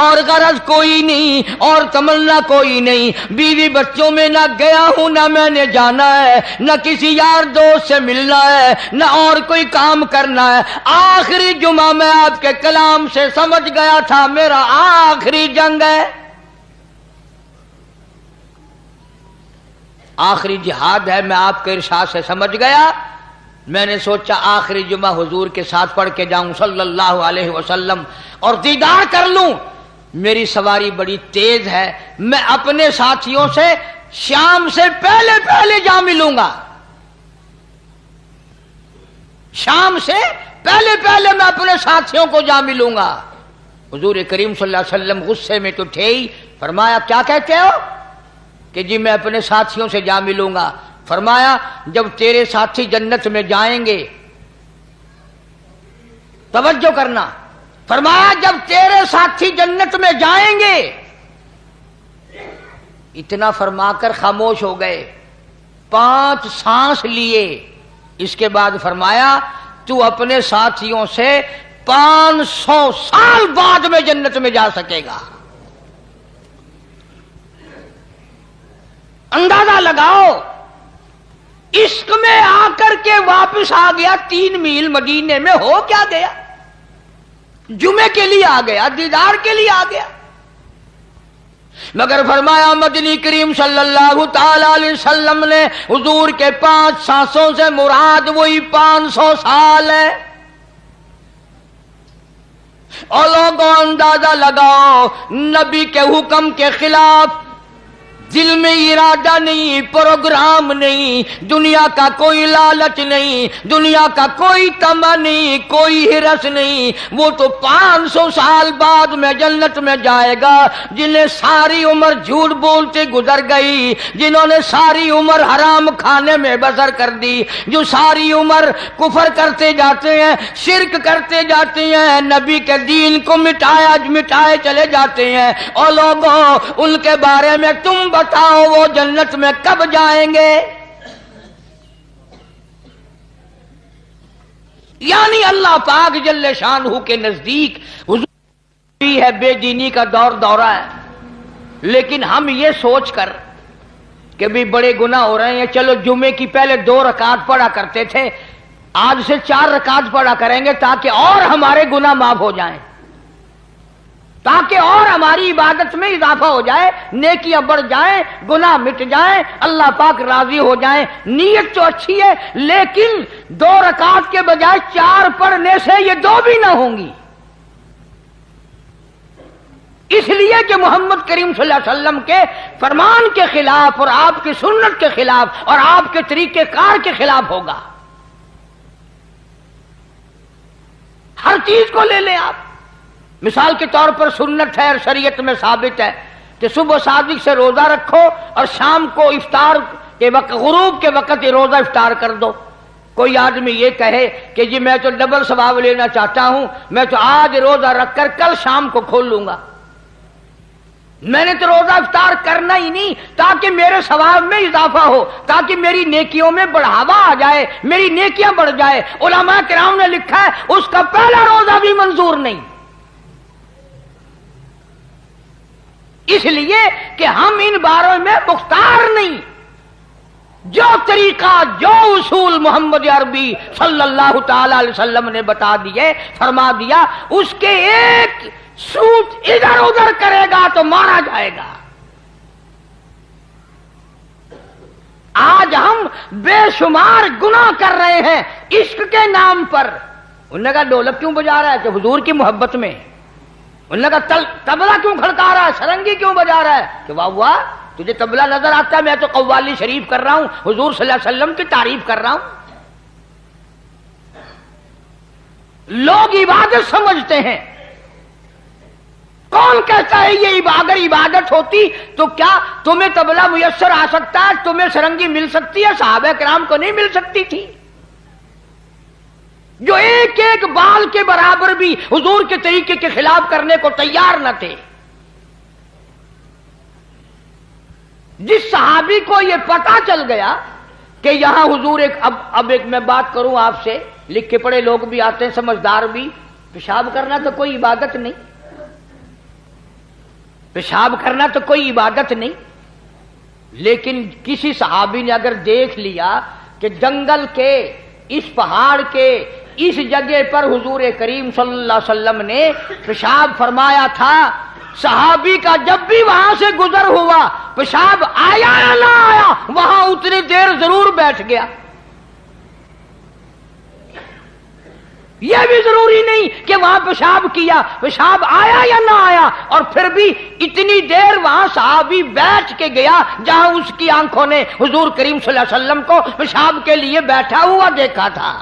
Speaker 1: اور غرض کوئی نہیں اور تمنا کوئی نہیں، بیوی بچوں میں نہ گیا ہوں، نہ میں نے جانا ہے، نہ کسی یار دوست سے ملنا ہے، نہ اور کوئی کام کرنا ہے، آخری جمعہ میں آپ کے کلام سے سمجھ گیا تھا میرا آخری جنگ ہے، آخری جہاد ہے، میں آپ کے ارشاد سے سمجھ گیا، میں نے سوچا آخری جمعہ حضور کے ساتھ پڑھ کے جاؤں صلی اللہ علیہ وسلم اور دیدار کر لوں۔ میری سواری بڑی تیز ہے، میں اپنے ساتھیوں سے شام سے پہلے جا ملوں گا، شام سے پہلے میں اپنے ساتھیوں کو جا ملوں گا۔ حضور کریم صلی اللہ علیہ وسلم غصے میں تو تھے ہی، فرمایا کیا کہتے ہو؟ کہ جی میں اپنے ساتھیوں سے جا ملوں گا۔ فرمایا جب تیرے ساتھی جنت میں جائیں گے، توجہ کرنا، فرمایا جب تیرے ساتھی جنت میں جائیں گے، اتنا فرما کر خاموش ہو گئے، 5 سانس لیے، اس کے بعد فرمایا تو اپنے ساتھیوں سے 500 سال بعد میں جنت میں جا سکے گا۔ اندازہ لگاؤ، عشق میں آ کر کے واپس آ گیا، 3 میل مدینے میں ہو کیا گیا، جمعے کے لیے آ گیا، دیدار کے لیے آ گیا، مگر فرمایا مدنی کریم صلی اللہ تعالی علیہ وسلم نے حضور کے 5 سانسوں سے مراد وہی 500 سال ہے۔ اور لوگوں اندازہ لگاؤ، نبی کے حکم کے خلاف دل میں ارادہ نہیں، پروگرام نہیں، دنیا کا کوئی لالچ نہیں، دنیا کا کوئی طمع نہیں، کوئی ہرس نہیں، وہ تو 500 سال بعد میں جنت میں جائے گا جنہیں ساری عمر جھوٹ بولتے گزر گئی، جنہوں نے ساری عمر حرام کھانے میں بسر کر دی، جو ساری عمر کفر کرتے جاتے ہیں، شرک کرتے جاتے ہیں، نبی کے دین کو مٹائے چلے جاتے ہیں، اور لوگوں ان کے بارے میں تم بتاؤ وہ جنت میں کب جائیں گے؟ یعنی اللہ پاک جل شانہ کے نزدیک حضور ہے بے دینی کا دورہ ہے، لیکن ہم یہ سوچ کر کہ بھی بڑے گناہ ہو رہے ہیں، چلو جمعے کی پہلے 2 رکعت پڑھا کرتے تھے، آج سے 4 رکعت پڑھا کریں گے تاکہ اور ہمارے گناہ معاف ہو جائیں، تاکہ اور ہماری عبادت میں اضافہ ہو جائے، نیکیاں بڑھ جائیں، گناہ مٹ جائیں، اللہ پاک راضی ہو جائیں۔ نیت تو اچھی ہے، لیکن 2 رکعت کے بجائے 4 پڑھنے سے یہ 2 بھی نہ ہوں گی، اس لیے کہ محمد کریم صلی اللہ علیہ وسلم کے فرمان کے خلاف اور آپ کی سنت کے خلاف اور آپ کے طریقہ کار کے خلاف ہوگا۔ ہر چیز کو لے لیں آپ، مثال کے طور پر سنت ہے اور شریعت میں ثابت ہے کہ صبح صادق سے روزہ رکھو اور شام کو افطار کے وقت، غروب کے وقت یہ روزہ افطار کر دو۔ کوئی آدمی یہ کہے کہ جی میں تو ڈبل ثواب لینا چاہتا ہوں، میں تو آج روزہ رکھ کر کل شام کو کھول لوں گا، میں نے تو روزہ افطار کرنا ہی نہیں تاکہ میرے ثواب میں اضافہ ہو، تاکہ میری نیکیوں میں بڑھاوا آ جائے، میری نیکیاں بڑھ جائے۔ علماء کرام نے لکھا ہے اس کا پہلا روزہ بھی منظور نہیں، اس لیے کہ ہم ان باروں میں مختار نہیں۔ جو طریقہ، جو اصول محمد عربی صلی اللہ تعالی علیہ وسلم نے بتا دیے، فرما دیا، اس کے ایک سوٹ ادھر ادھر کرے گا تو مارا جائے گا۔ آج ہم بے شمار گناہ کر رہے ہیں عشق کے نام پر۔ انہوں نے کہا ڈھولک کیوں بجا رہا ہے؟ کہ حضور کی محبت میں۔ انہوں نے کہا تبلہ کیوں کھڑکا رہا ہے؟ سرنگی کیوں بجا رہا ہے؟ کہ واہ واہ، تجھے تبلہ نظر آتا ہے؟ میں تو قوالی شریف کر رہا ہوں، حضور صلی اللہ علیہ وسلم کی تعریف کر رہا ہوں۔ لوگ عبادت سمجھتے ہیں، کون کہتا ہے یہ اگر عبادت ہوتی تو کیا تمہیں تبلہ میسر آ سکتا ہے، تمہیں سرنگی مل سکتی ہے؟ صحابہ کرام کو نہیں مل سکتی تھی، جو ایک ایک بال کے برابر بھی حضور کے طریقے کے خلاف کرنے کو تیار نہ تھے۔ جس صحابی کو یہ پتا چل گیا کہ یہاں حضور اب ایک میں بات کروں آپ سے، لکھ کے پڑھے لوگ بھی آتے ہیں، سمجھدار بھی، پیشاب کرنا تو کوئی عبادت نہیں، پیشاب کرنا تو کوئی عبادت نہیں، لیکن کسی صحابی نے اگر دیکھ لیا کہ جنگل کے اس پہاڑ کے اس جگہ پر حضور کریم صلی اللہ علیہ وسلم نے پیشاب فرمایا تھا، صحابی کا جب بھی وہاں سے گزر ہوا پیشاب آیا یا نہ آیا وہاں اتنی دیر ضرور بیٹھ گیا۔ یہ بھی ضروری نہیں کہ وہاں پیشاب کیا، پیشاب آیا یا نہ آیا، اور پھر بھی اتنی دیر وہاں صحابی بیٹھ کے گیا جہاں اس کی آنکھوں نے حضور کریم صلی اللہ علیہ وسلم کو پیشاب کے لیے بیٹھا ہوا دیکھا تھا۔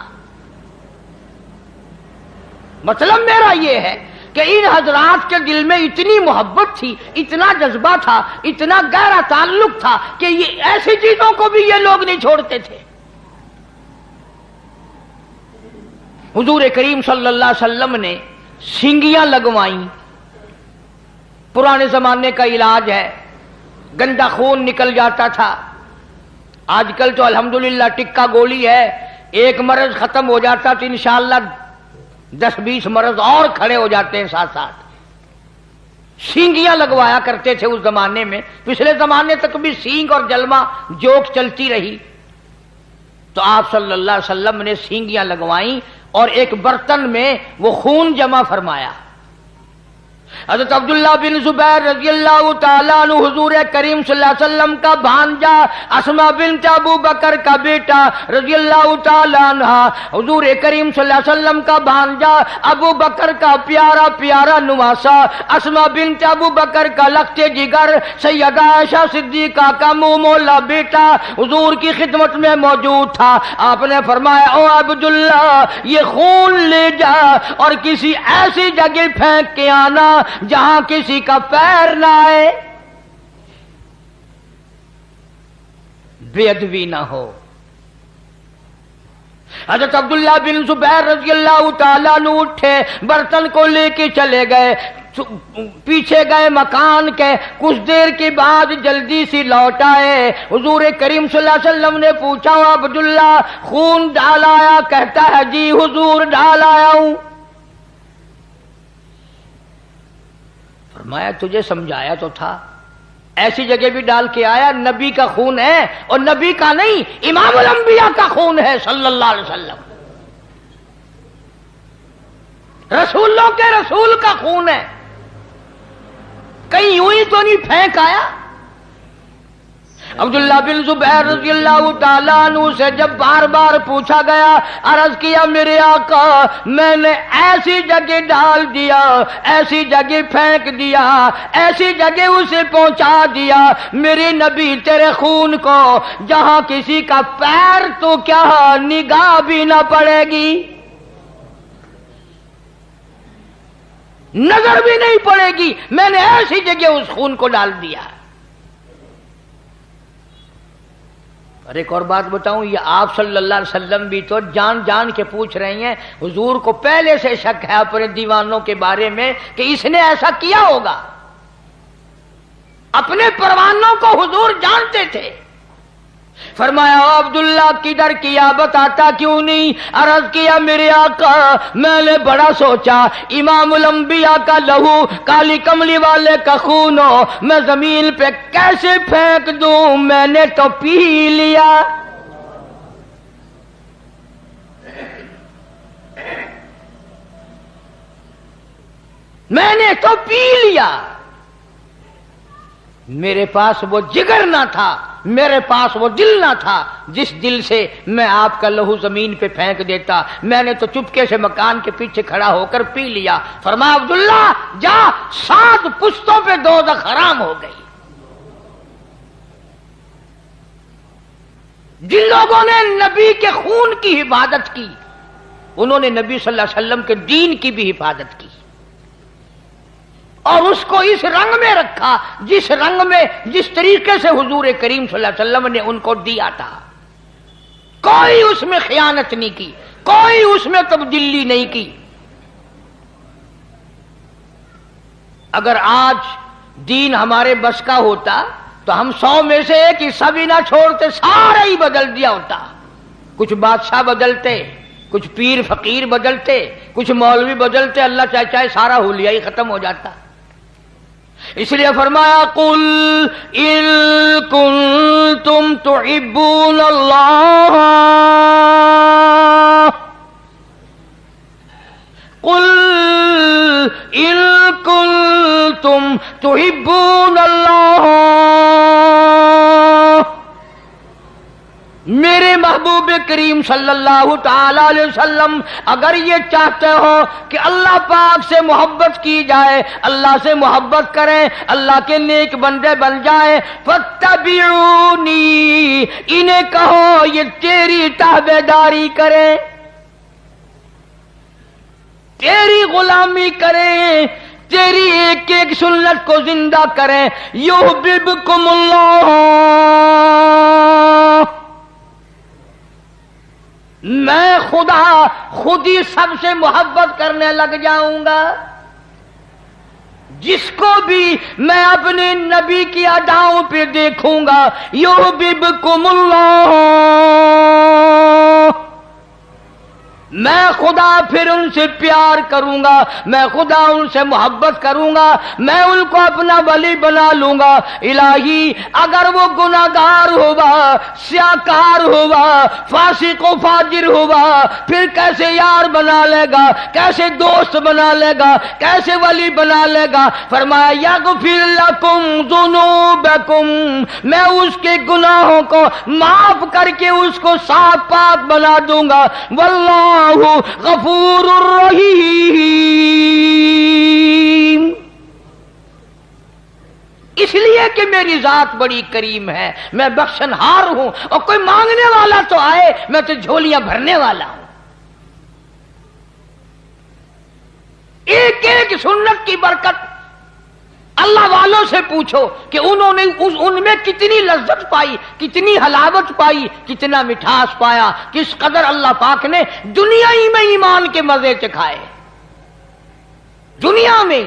Speaker 1: مطلب میرا یہ ہے کہ ان حضرات کے دل میں اتنی محبت تھی، اتنا جذبہ تھا، اتنا گہرا تعلق تھا کہ یہ ایسی چیزوں کو بھی یہ لوگ نہیں چھوڑتے تھے۔ حضور کریم صلی اللہ علیہ وسلم نے سینگیاں لگوائیں، پرانے زمانے کا علاج ہے، گندا خون نکل جاتا تھا، آج کل تو الحمدللہ ٹکا گولی ہے، ایک مرض ختم ہو جاتا تو انشاءاللہ 10-20 مرض اور کھڑے ہو جاتے ہیں ساتھ ساتھ۔ سینگیاں لگوایا کرتے تھے اس زمانے میں، پچھلے زمانے تک بھی سینگ اور جلمہ جوک چلتی رہی، تو آپ صلی اللہ علیہ وسلم نے سینگیاں لگوائیں اور ایک برتن میں وہ خون جمع فرمایا، حضرت عبداللہ بن زبیر رضی اللہ تعالیٰ عنہ حضور کریم صلی اللہ علیہ وسلم کا بھانجا، اسما بنت ابو بکر کا بیٹا رضی اللہ تعالیٰ عنہ، حضور کریم صلی اللہ علیہ وسلم کا بھانجا، ابو بکر کا پیارا پیارا نواسا، اسما بنت ابو بکر کا لخت جگر، سیدہ عائشہ صدیقہ کا منہ مولا بیٹا حضور کی خدمت میں موجود تھا۔ آپ نے فرمایا او عبداللہ یہ خون لے جا اور کسی ایسی جگہ پھینک کے آنا جہاں کسی کا پیر نہ آئے، بے ادبی نہ ہو۔ حضرت عبداللہ بن زبیر رضی اللہ تعالیٰ عنہ اٹھے، برتن کو لے کے چلے گئے، پیچھے گئے مکان کے، کچھ دیر کے بعد جلدی سی لوٹ آئے۔ حضور کریم صلی اللہ علیہ وسلم نے پوچھا عبداللہ خون ڈال آیا؟ کہتا ہے جی حضور ڈال آیا ہوں۔ فرمایا تجھے سمجھایا تو تھا، ایسی جگہ بھی ڈال کے آیا، نبی کا خون ہے، اور نبی کا نہیں امام الانبیاء کا خون ہے صلی اللہ علیہ وسلم، رسولوں کے رسول کا خون ہے، کہیں یوں ہی تو نہیں پھینک آیا۔ عبداللہ بن زبیر رضی اللہ تعالیٰ عنہ سے جب بار بار پوچھا گیا، عرض کیا میرے آقا میں نے ایسی جگہ ڈال دیا، ایسی جگہ پھینک دیا، ایسی جگہ اسے پہنچا دیا میرے نبی تیرے خون کو جہاں کسی کا پیر تو کیا نگاہ بھی نہ پڑے گی، نظر بھی نہیں پڑے گی، میں نے ایسی جگہ اس خون کو ڈال دیا۔ اور ایک اور بات بتاؤں، یہ آپ صلی اللہ علیہ وسلم بھی تو جان جان کے پوچھ رہی ہیں، حضور کو پہلے سے شک ہے اپنے دیوانوں کے بارے میں کہ اس نے ایسا کیا ہوگا، اپنے پروانوں کو حضور جانتے تھے۔ فرمایا عبداللہ کدھر کیا بتاتا کیوں نہیں؟ عرض کیا میرے آقا میں نے بڑا سوچا، امام الانبیاء کا لہو کالی کملی والے کا خون ہو میں زمین پہ کیسے پھینک دوں، میں نے تو پی لیا۔ میں نے تو پی لیا، میرے پاس وہ جگر نہ تھا، میرے پاس وہ دل نہ تھا جس دل سے میں آپ کا لہو زمین پہ پھینک دیتا، میں نے تو چپکے سے مکان کے پیچھے کھڑا ہو کر پی لیا۔ فرمایا عبداللہ جا 7 پشتوں پہ دوزخ حرام ہو گئی۔ جن لوگوں نے نبی کے خون کی حفاظت کی انہوں نے نبی صلی اللہ علیہ وسلم کے دین کی بھی حفاظت کی، اور اس کو اس رنگ میں رکھا جس رنگ میں جس طریقے سے حضور کریم صلی اللہ علیہ وسلم نے ان کو دیا تھا، کوئی اس میں خیانت نہیں کی، کوئی اس میں تبدیلی نہیں کی۔ اگر آج دین ہمارے بس کا ہوتا تو ہم 100 میں سے ایک حصہ بھی نہ چھوڑتے، سارا ہی بدل دیا ہوتا، کچھ بادشاہ بدلتے، کچھ پیر فقیر بدلتے، کچھ مولوی بدلتے، اللہ چاہے سارا حلیہ ہی ختم ہو جاتا۔ اس لیے فرمایا قل ان کنتم تحبون اللہ، قل ان کنتم تحبون اللہ، میرے محبوب کریم صلی اللہ تعالی علیہ وسلم اگر یہ چاہتے ہو کہ اللہ پاک سے محبت کی جائے، اللہ سے محبت کریں، اللہ کے نیک بندے بن جائیں، فاتبعونی، انہیں کہو یہ تیری تابعداری کریں، تیری غلامی کریں، تیری ایک ایک سنت کو زندہ کریں، یحببکم اللہ، میں خدا خود ہی سب سے محبت کرنے لگ جاؤں گا۔ جس کو بھی میں اپنے نبی کی اداؤں پہ دیکھوں گا یحببکم اللہ، میں خدا پھر ان سے پیار کروں گا، میں خدا ان سے محبت کروں گا، میں ان کو اپنا ولی بنا لوں گا۔ الہی اگر وہ گناہگار ہوا، سیاکار ہوا، فاسق و فاجر ہوا، پھر کیسے یار بنا لے گا، کیسے دوست بنا لے گا، کیسے ولی بنا لے گا؟ فرمایا یغفر لکم ذنوبکم، میں اس کے گناہوں کو معاف کر کے اس کو صاف پاک بنا دوں گا۔ واللہ غفور الرحیم، اس لیے کہ میری ذات بڑی کریم ہے، میں بخشنہار ہوں، اور کوئی مانگنے والا تو آئے، میں تو جھولیاں بھرنے والا ہوں۔ ایک ایک سنت کی برکت اللہ والوں سے پوچھو کہ انہوں نے ان میں کتنی لذت پائی، کتنی حلاوت پائی، کتنا مٹھاس پایا، کس قدر اللہ پاک نے دنیا ہی میں ایمان کے مزے چکھائے، دنیا میں۔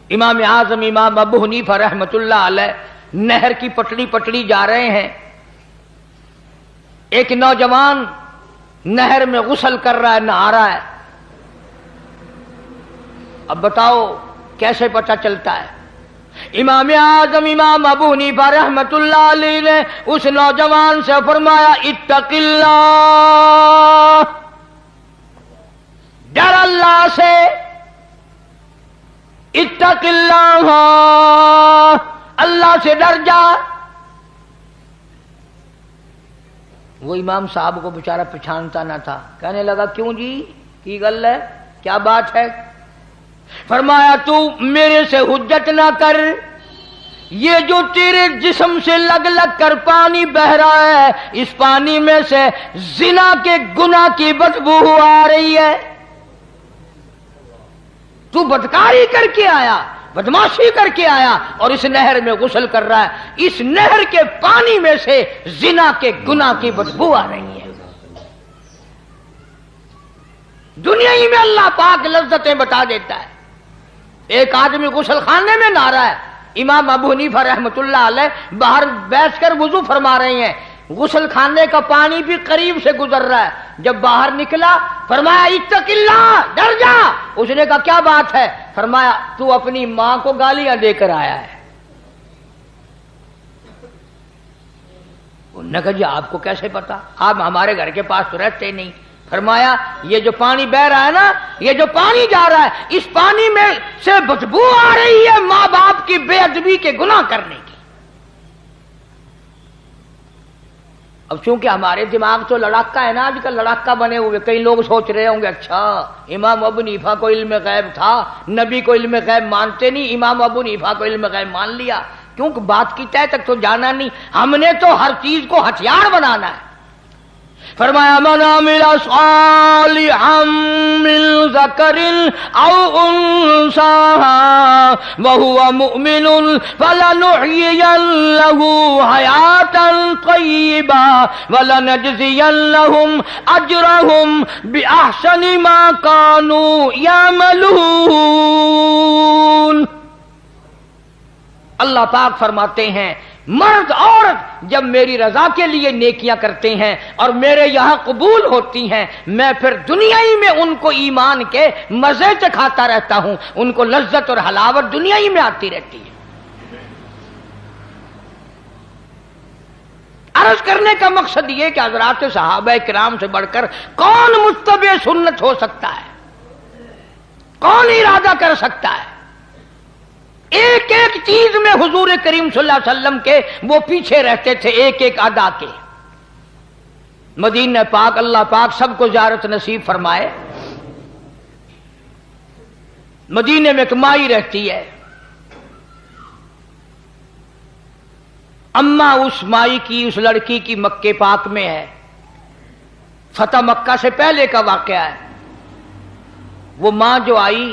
Speaker 1: امام اعظم امام ابو حنیفہ رحمت اللہ علیہ نہر کی پٹڑی جا رہے ہیں، ایک نوجوان نہر میں غسل کر رہا ہے، نہا رہا ہے۔ اب بتاؤ کیسے پتہ چلتا ہے؟ امام اعظم امام ابو حنیفہ رحمت اللہ علیہ نے اس نوجوان سے فرمایا اتق اللہ، ڈر اللہ سے، اتق اللہ، اللہ سے ڈر جا۔ وہ امام صاحب کو بیچارہ پہچانتا نہ تھا، کہنے لگا کیوں جی کی گل ہے، کیا بات ہے؟ فرمایا تو میرے سے حجت نہ کر، یہ جو تیرے جسم سے لگ لگ کر پانی بہ رہا ہے، اس پانی میں سے زنا کے گناہ کی بدبو آ رہی ہے، تو بدکاری کر کے آیا، بدماشی کر کے آیا، اور اس نہر میں غسل کر رہا ہے، اس نہر کے پانی میں سے زنا کے گناہ کی بدبو آ رہی ہے۔ دنیا ہی میں اللہ پاک لذتیں بتا دیتا ہے۔ ایک آدمی غسل خانے میں نہا رہا ہے، امام ابو حنیفہ رحمت اللہ علیہ باہر بیٹھ کر وضو فرما رہے ہیں، غسل خانے کا پانی بھی قریب سے گزر رہا ہے۔ جب باہر نکلا فرمایا اتق اللہ، ڈر جا۔ اس نے کہا کیا بات ہے؟ فرمایا تو اپنی ماں کو گالیاں دے کر آیا ہے۔ انہوں نے کہا جی آپ کو کیسے پتا؟ آپ ہمارے گھر کے پاس تو رہتے نہیں۔ فرمایا یہ جو پانی بہ رہا ہے نا، یہ جو پانی جا رہا ہے، اس پانی میں سے بدبو آ رہی ہے ماں باپ کی بے ادبی کے گناہ کرنے کی۔ اب چونکہ ہمارے دماغ تو لڑاکا ہے نا، آج کل لڑاکا بنے ہوئے، کئی لوگ سوچ رہے ہوں گے اچھا امام ابو حنیفہ کو علم غیب تھا، نبی کو علم غیب مانتے نہیں، امام ابو حنیفہ کو علم غیب مان لیا، کیونکہ بات کی تہ تک تو جانا نہیں، ہم نے تو ہر چیز کو ہتھیار بنانا ہے۔ فرمایا من عمل صالحا من ذکر او انثى وهو مؤمن فلنحيينه حياة طيبة ولنجزينهم اجرهم باحسن ما كانوا يعملون۔ اللہ پاک فرماتے ہیں مرد عورت جب میری رضا کے لیے نیکیاں کرتے ہیں اور میرے یہاں قبول ہوتی ہیں، میں پھر دنیا ہی میں ان کو ایمان کے مزے چکھاتا رہتا ہوں، ان کو لذت اور حلاوت دنیا ہی میں آتی رہتی ہے۔ عرض کرنے کا مقصد یہ کہ حضرات صحابہ کرام سے بڑھ کر کون متبع سنت ہو سکتا ہے، کون ارادہ کر سکتا ہے؟ ایک ایک چیز میں حضور کریم صلی اللہ علیہ وسلم کے وہ پیچھے رہتے تھے، ایک ایک ادا کے۔ مدینہ پاک اللہ پاک سب کو زیارت نصیب فرمائے۔ مدینے میں ایک مائی رہتی ہے، اماں اس مائی کی، اس لڑکی کی مکے پاک میں ہے، فتح مکہ سے پہلے کا واقعہ ہے۔ وہ ماں جو آئی،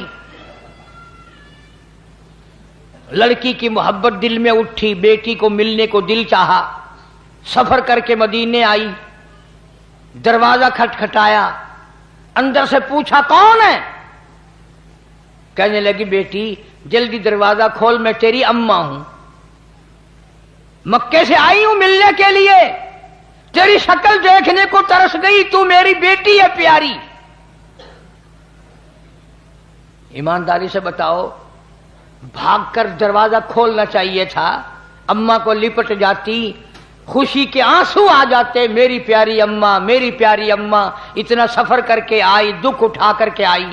Speaker 1: لڑکی کی محبت دل میں اٹھی، بیٹی کو ملنے کو دل چاہا، سفر کر کے مدینے آئی، دروازہ کھٹکھٹایا، اندر سے پوچھا کون ہے؟ کہنے لگی بیٹی جلدی دروازہ کھول، میں تیری اماں ہوں، مکے سے آئی ہوں ملنے کے لیے، تیری شکل دیکھنے کو ترس گئی، تو میری بیٹی ہے پیاری. ایمانداری سے بتاؤ، بھاگ کر دروازہ کھولنا چاہیے تھا، اماں کو لپٹ جاتی، خوشی کے آنسو آ جاتے، میری پیاری اماں، میری پیاری اماں اتنا سفر کر کے آئی، دکھ اٹھا کر کے آئی.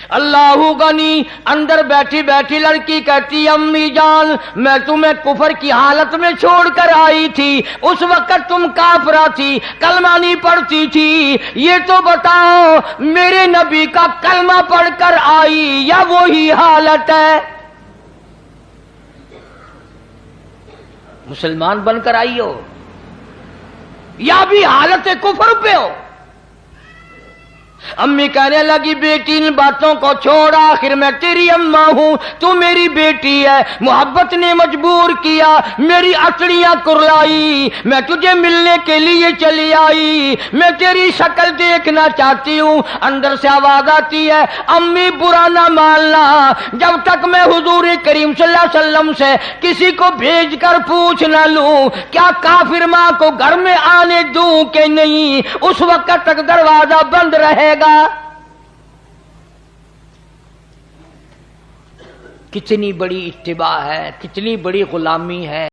Speaker 1: اللہ غنی. اندر بیٹھی بیٹھی لڑکی کہتی امی جان میں تمہیں کفر کی حالت میں چھوڑ کر آئی تھی، اس وقت تم کافرہ تھی، کلمہ نہیں پڑھتی تھی، یہ تو بتاؤ میرے نبی کا کلمہ پڑھ کر آئی یا وہی حالت ہے؟ مسلمان بن کر آئی ہو یا بھی حالت کفر پہ ہو؟ امی کہنے لگی بیٹی ان باتوں کو چھوڑ، آخر میں تیری اماں ہوں، تو میری بیٹی ہے، محبت نے مجبور کیا، میری اچڑیاں کرلائی، میں تجھے ملنے کے لیے چلی آئی، میں تیری شکل دیکھنا چاہتی ہوں. اندر سے آواز آتی ہے امی برا نہ ماننا، جب تک میں حضور کریم صلی اللہ علیہ وسلم سے کسی کو بھیج کر پوچھ نہ لوں کیا کافر ماں کو گھر میں آنے دوں کہ نہیں، اس وقت تک دروازہ بند رہے گا. کتنی بڑی اتباع ہے، کتنی بڑی غلامی ہے.